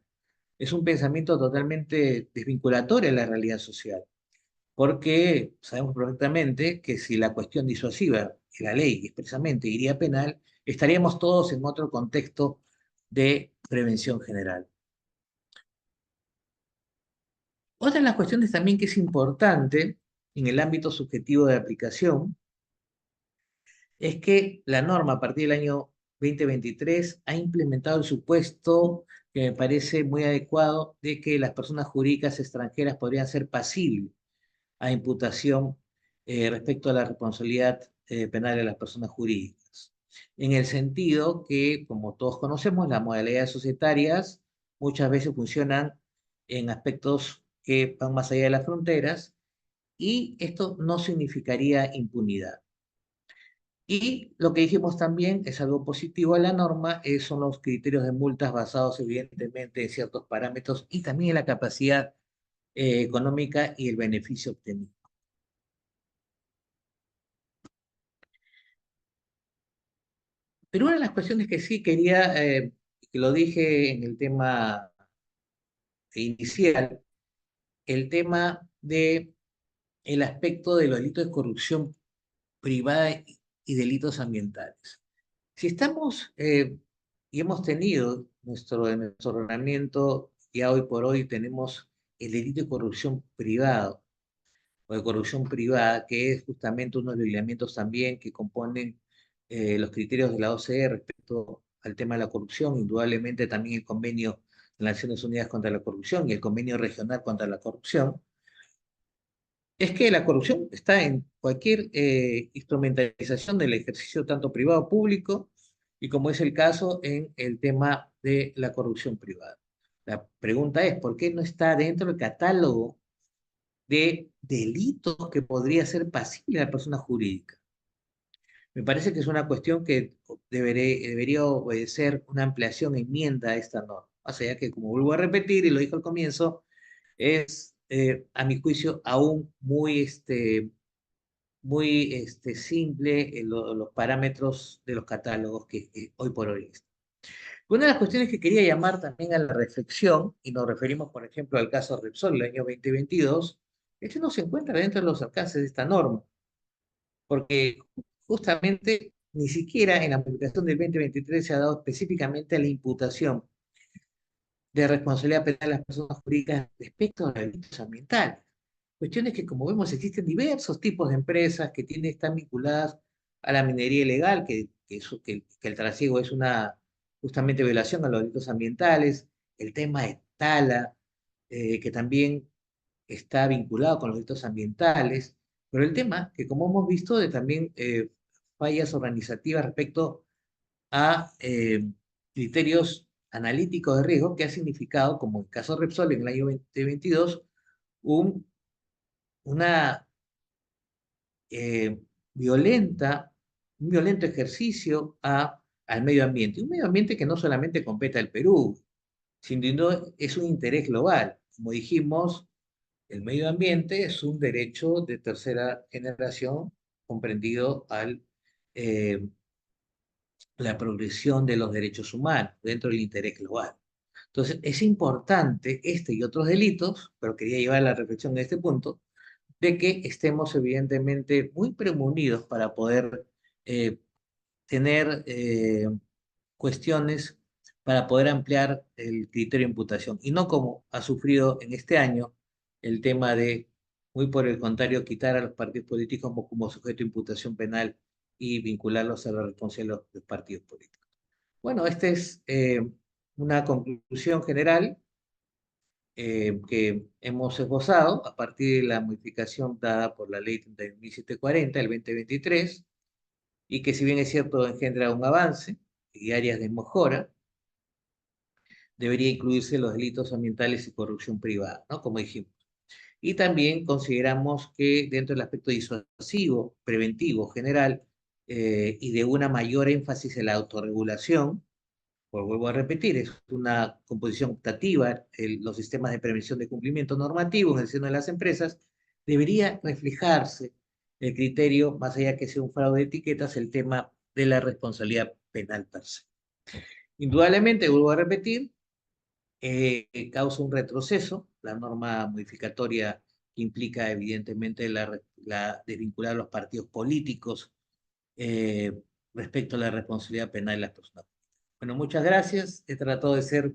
es un pensamiento totalmente desvinculatorio de la realidad social, porque sabemos perfectamente que si la cuestión disuasiva y la ley expresamente iría penal, estaríamos todos en otro contexto de prevención general. Otra de las cuestiones también que es importante en el ámbito subjetivo de aplicación es que la norma a partir del año 2023 ha implementado el supuesto que me parece muy adecuado de que las personas jurídicas extranjeras podrían ser pasibles a imputación respecto a la responsabilidad penal de las personas jurídicas. En el sentido que, como todos conocemos, las modalidades societarias muchas veces funcionan en aspectos que van más allá de las fronteras y esto no significaría impunidad. Y lo que dijimos también es algo positivo a la norma, son los criterios de multas basados evidentemente en ciertos parámetros y también en la capacidad económica y el beneficio obtenido. Pero una de las cuestiones que sí quería, que lo dije en el tema inicial, el tema de el aspecto de los delitos de corrupción privada y delitos ambientales. Si estamos y hemos tenido en nuestro ordenamiento, ya hoy por hoy tenemos el delito de corrupción privado o de corrupción privada, que es justamente uno de los lineamientos también que componen los criterios de la OCDE respecto al tema de la corrupción, indudablemente también el convenio de las Naciones Unidas contra la corrupción y el convenio regional contra la corrupción, es que la corrupción está en cualquier instrumentalización del ejercicio tanto privado o público, y como es el caso en el tema de la corrupción privada. La pregunta es, ¿por qué no está dentro del catálogo de delitos que podría ser pasible a la persona jurídica? Me parece que es una cuestión que debería obedecer una ampliación, enmienda a esta norma. O sea que, como vuelvo a repetir y lo dije al comienzo, es, a mi juicio, aún muy simple los parámetros de los catálogos que hoy por hoy están. Una de las cuestiones que quería llamar también a la reflexión, y nos referimos, por ejemplo, al caso Repsol del año 2022, es que no se encuentra dentro de los alcances de esta norma, porque justamente ni siquiera en la publicación del 2023 se ha dado específicamente a la imputación de responsabilidad penal de las personas jurídicas respecto a los delitos ambientales. Cuestiones que, como vemos, existen diversos tipos de empresas que están vinculadas a la minería ilegal, que el trasiego es una justamente violación a los delitos ambientales, el tema de Tala, que también está vinculado con los delitos ambientales, pero el tema que, como hemos visto, de también fallas organizativas respecto a criterios analíticos de riesgo que ha significado, como el caso Repsol en el año 2022, un, una eh, violenta, un violento ejercicio al medio ambiente. Un medio ambiente que no solamente compete al Perú, sino es un interés global. Como dijimos, el medio ambiente es un derecho de tercera generación comprendido al la progresión de los derechos humanos dentro del interés global. Entonces, es importante este y otros delitos, pero quería llevar la reflexión en este punto, de que estemos evidentemente muy premunidos para poder eh, tener cuestiones para poder ampliar el criterio de imputación y no como ha sufrido en este año el tema de, muy por el contrario, quitar a los partidos políticos como sujeto de imputación penal y vincularlos a la responsabilidad de los partidos políticos. Bueno, esta es una conclusión general que hemos esbozado a partir de la modificación dada por la ley 30.740 del 2023 y que, si bien es cierto, engendra un avance y áreas de mejora, debería incluirse los delitos ambientales y corrupción privada, ¿no? Como dijimos. Y también consideramos que dentro del aspecto disuasivo, preventivo, general, y de una mayor énfasis en la autorregulación, pues vuelvo a repetir, es una composición optativa, los sistemas de prevención de cumplimiento normativo en el seno de las empresas, debería reflejarse el criterio, más allá que sea un fraude de etiquetas, el tema de la responsabilidad penal per se. Indudablemente, vuelvo a repetir, causa un retroceso, la norma modificatoria que implica evidentemente la desvincular a los partidos políticos eh, respecto a la responsabilidad penal de las personas. Bueno, muchas gracias. He tratado de ser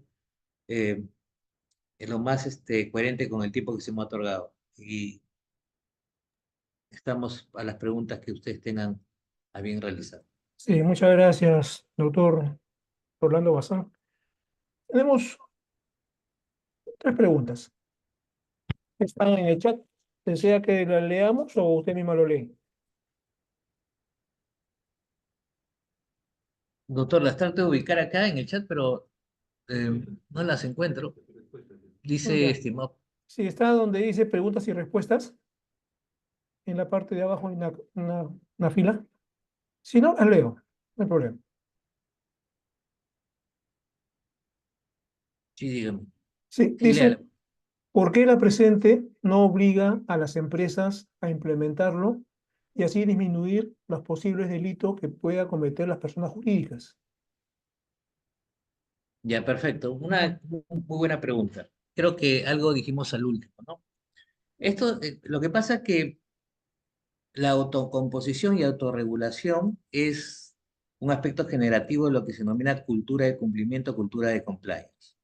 eh, lo más coherente con el tiempo que se me ha otorgado. Y estamos a las preguntas que ustedes tengan a bien realizar. Sí, muchas gracias, doctor Orlando Bazán. Tenemos tres preguntas. Están en el chat. ¿Desea que las leamos o usted misma lo lee? Doctor, las trato de ubicar acá en el chat, pero no las encuentro. Dice, Ya. estimado. Sí, está donde dice preguntas y respuestas. En la parte de abajo hay una fila. Si no, las leo. No hay problema. Sí, dígame. Sí, Sí, dice, léala. ¿por qué la presente no obliga a las empresas a implementarlo y así disminuir los posibles delitos que pueda cometer las personas jurídicas? Ya, perfecto. Una muy buena pregunta. Creo que algo dijimos al último, ¿no? Esto, lo que pasa es que la autocomposición y autorregulación es un aspecto generativo de lo que se denomina cultura de cumplimiento, cultura de compliance.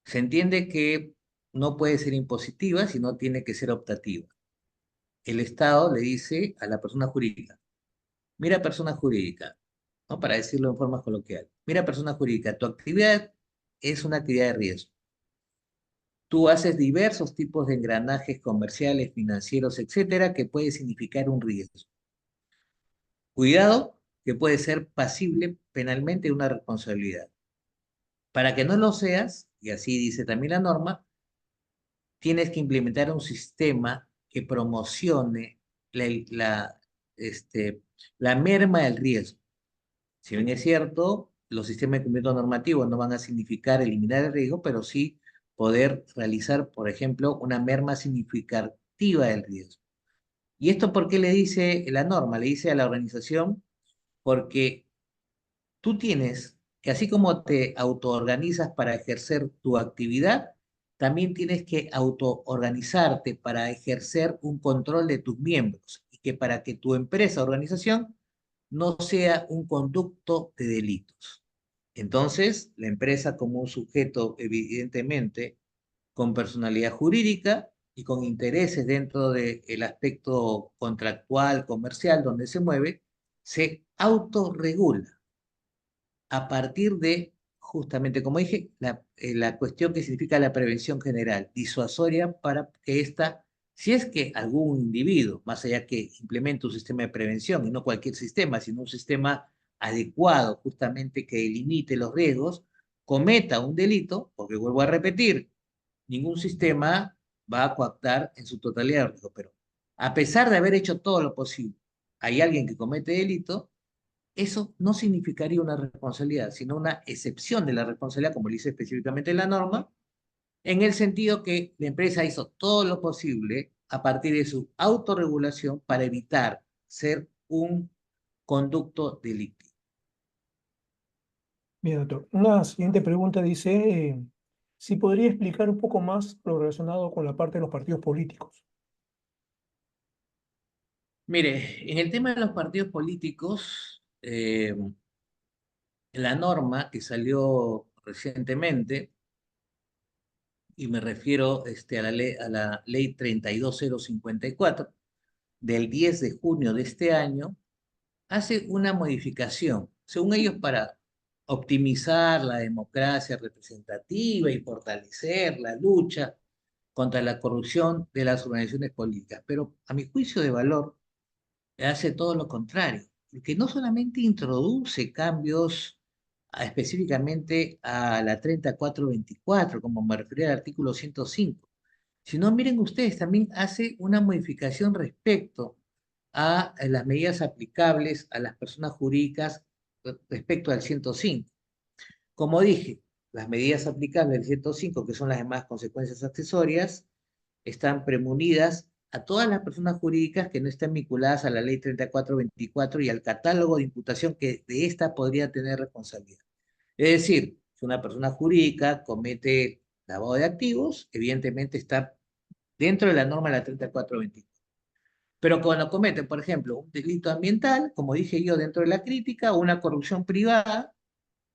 Se entiende que no puede ser impositiva, sino tiene que ser optativa. El Estado le dice a la persona jurídica, mira persona jurídica, ¿no? Para decirlo en forma coloquial, mira persona jurídica, tu actividad es una actividad de riesgo. Tú haces diversos tipos de engranajes comerciales, financieros, etcétera, que puede significar un riesgo. Cuidado, que puede ser pasible penalmente de una responsabilidad. Para que no lo seas, y así dice también la norma, tienes que implementar un sistema que promocione la, la, este, la merma del riesgo. Si bien es cierto, los sistemas de cumplimiento normativo no van a significar eliminar el riesgo, pero sí poder realizar, por ejemplo, una merma significativa del riesgo. ¿Y esto por qué le dice la norma? Le dice a la organización porque tú tienes que, así como te autoorganizas para ejercer tu actividad, también tienes que autoorganizarte para ejercer un control de tus miembros y que para que tu empresa o organización no sea un conducto de delitos. Entonces, la empresa como un sujeto evidentemente con personalidad jurídica y con intereses dentro del aspecto contractual, comercial, donde se mueve, se autorregula a partir de, justamente como dije, la cuestión que significa la prevención general, disuasoria para que esta, si es que algún individuo, más allá que implemente un sistema de prevención, y no cualquier sistema, sino un sistema adecuado justamente que delimite los riesgos, cometa un delito, porque vuelvo a repetir, ningún sistema va a coaptar en su totalidad el riesgo, pero a pesar de haber hecho todo lo posible, hay alguien que comete delito, eso no significaría una responsabilidad, sino una excepción de la responsabilidad, como dice específicamente la norma, en el sentido que la empresa hizo todo lo posible a partir de su autorregulación para evitar ser un conducto delictivo. Bien, doctor. Una siguiente pregunta dice, si podría explicar un poco más lo relacionado con la parte de los partidos políticos. Mire, en el tema de los partidos políticos, la norma que salió recientemente, y me refiero a la ley 32054 del 10 de junio de este año, hace una modificación, según ellos, para optimizar la democracia representativa y fortalecer la lucha contra la corrupción de las organizaciones políticas. Pero a mi juicio de valor, hace todo lo contrario, porque no solamente introduce cambios específicamente a la 3424, como me refería al artículo 105, sino miren ustedes, también hace una modificación respecto a las medidas aplicables a las personas jurídicas respecto al 105. Como dije, las medidas aplicables al 105, que son las demás consecuencias accesorias, están premunidas a todas las personas jurídicas que no estén vinculadas a la ley 3424 y al catálogo de imputación que de esta podría tener responsabilidad. Es decir, si una persona jurídica comete lavado de activos, evidentemente está dentro de la norma de la 3424. Pero cuando comete, por ejemplo, un delito ambiental, como dije yo, dentro de la crítica, o una corrupción privada,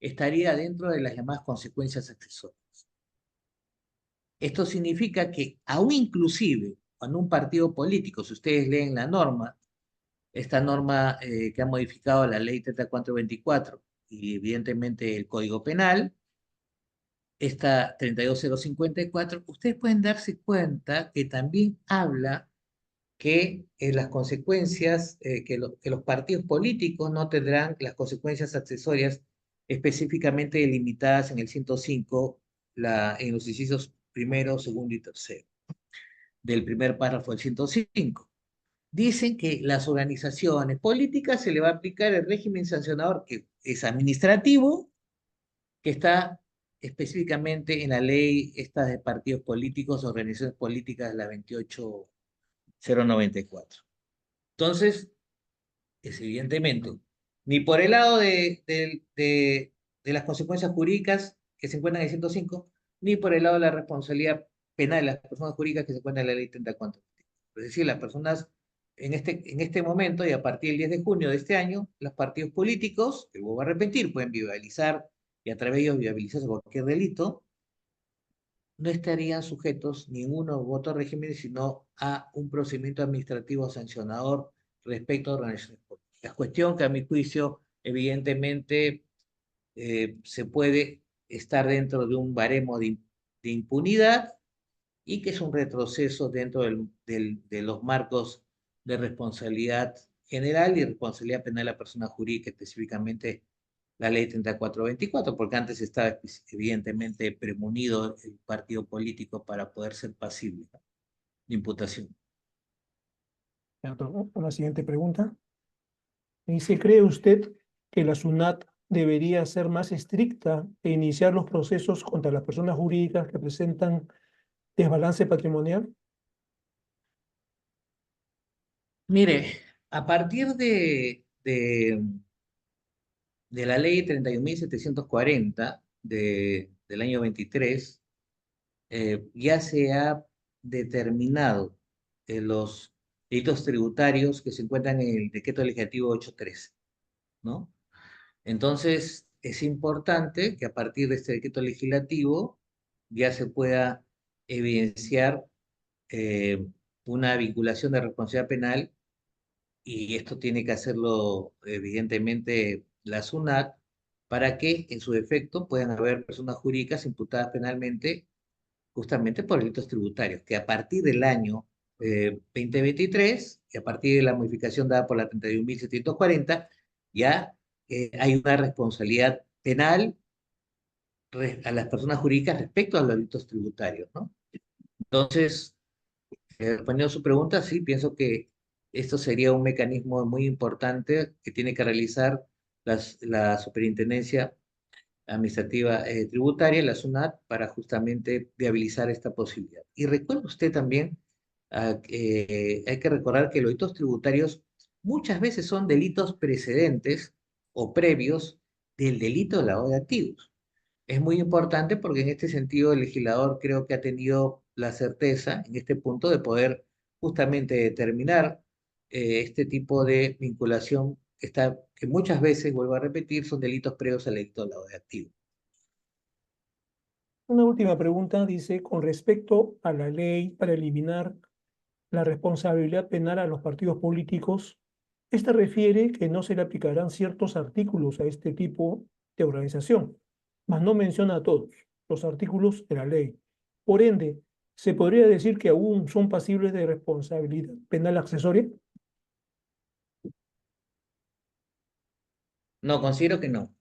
estaría dentro de las demás consecuencias accesorias. Esto significa que aún inclusive cuando un partido político, si ustedes leen la norma, esta norma que ha modificado la ley 3424 y evidentemente el Código Penal, esta 32054, ustedes pueden darse cuenta que también habla que las consecuencias, que los partidos políticos no tendrán las consecuencias accesorias específicamente delimitadas en el 105, en los incisos primero, segundo y tercero del primer párrafo del 105. Dicen que las organizaciones políticas se le va a aplicar el régimen sancionador que es administrativo, que está específicamente en la ley esta de partidos políticos, organizaciones políticas, la 28094. Entonces, es evidentemente, ni por el lado de las consecuencias jurídicas que se encuentran en el 105, ni por el lado de la responsabilidad penal de las personas jurídicas que se encuentran en la ley 34. Es decir, las personas en este momento y a partir del 10 de junio de este año, los partidos políticos, que vuelvo a repetir, pueden viabilizar y a través de ellos viabilizarse cualquier delito, no estarían sujetos ninguno u otro régimen, sino a un procedimiento administrativo sancionador respecto a organizaciones políticas. La cuestión que a mi juicio, evidentemente, se puede estar dentro de un baremo de impunidad y que es un retroceso dentro de los marcos de responsabilidad general y responsabilidad penal de la persona jurídica, específicamente la ley 3424, porque antes estaba evidentemente premunido el partido político para poder ser pasible, ¿no?, de imputación. Doctor, una siguiente pregunta. Dice, ¿cree usted que la SUNAT debería ser más estricta e iniciar los procesos contra las personas jurídicas que presentan desbalance patrimonial? Mire, a partir de la ley 31.740 del año 23, ya se ha determinado los delitos tributarios que se encuentran en el decreto legislativo 813, ¿no? Entonces, es importante que a partir de este decreto legislativo ya se pueda evidenciar eh, una vinculación de responsabilidad penal, y esto tiene que hacerlo evidentemente la SUNAT para que en su defecto puedan haber personas jurídicas imputadas penalmente justamente por delitos tributarios, que a partir del año 2023 y a partir de la modificación dada por la 31.740, ya hay una responsabilidad penal a las personas jurídicas respecto a los delitos tributarios, ¿no? Entonces, respondiendo a su pregunta, sí, pienso que esto sería un mecanismo muy importante que tiene que realizar la Superintendencia Administrativa Tributaria, la SUNAT, para justamente viabilizar esta posibilidad. Y recuerde usted también, hay que recordar que los delitos tributarios muchas veces son delitos precedentes o previos del delito de lavado de activos. Es muy importante porque en este sentido el legislador creo que ha tenido la certeza en este punto de poder justamente determinar este tipo de vinculación que muchas veces, vuelvo a repetir, son delitos previos al delito de lavado de activos. Una última pregunta dice, con respecto a la ley para eliminar la responsabilidad penal a los partidos políticos, esta refiere que no se le aplicarán ciertos artículos a este tipo de organización, mas no menciona a todos los artículos de la ley. Por ende, ¿se podría decir que aún son pasibles de responsabilidad penal accesoria? No, considero que no.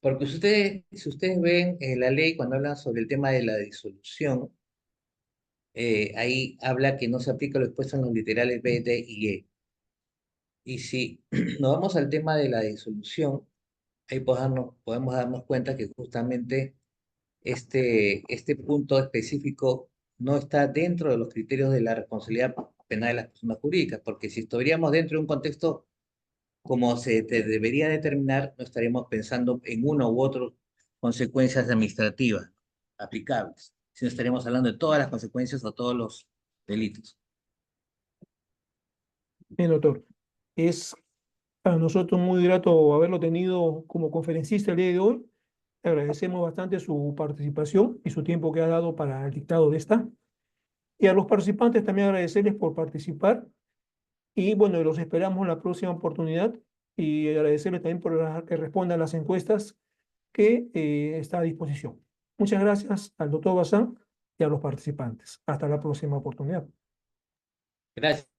Porque si ustedes ven la ley cuando hablan sobre el tema de la disolución, ahí habla que no se aplica lo expuesto en los literales B, D y E. Y si nos vamos al tema de la disolución, ahí podemos darnos cuenta que justamente este punto específico no está dentro de los criterios de la responsabilidad penal de las personas jurídicas, porque si estuviéramos dentro de un contexto como debería determinar, no estaríamos pensando en una u otra consecuencias administrativas aplicables, sino estaríamos hablando de todas las consecuencias o todos los delitos. Bien, doctor. Es para nosotros muy grato haberlo tenido como conferencista el día de hoy. Agradecemos bastante su participación y su tiempo que ha dado para el dictado de esta. Y a los participantes también agradecerles por participar. Y bueno, los esperamos en la próxima oportunidad y agradecerles también por que respondan las encuestas que está a disposición. Muchas gracias al doctor Bazán y a los participantes. Hasta la próxima oportunidad. Gracias.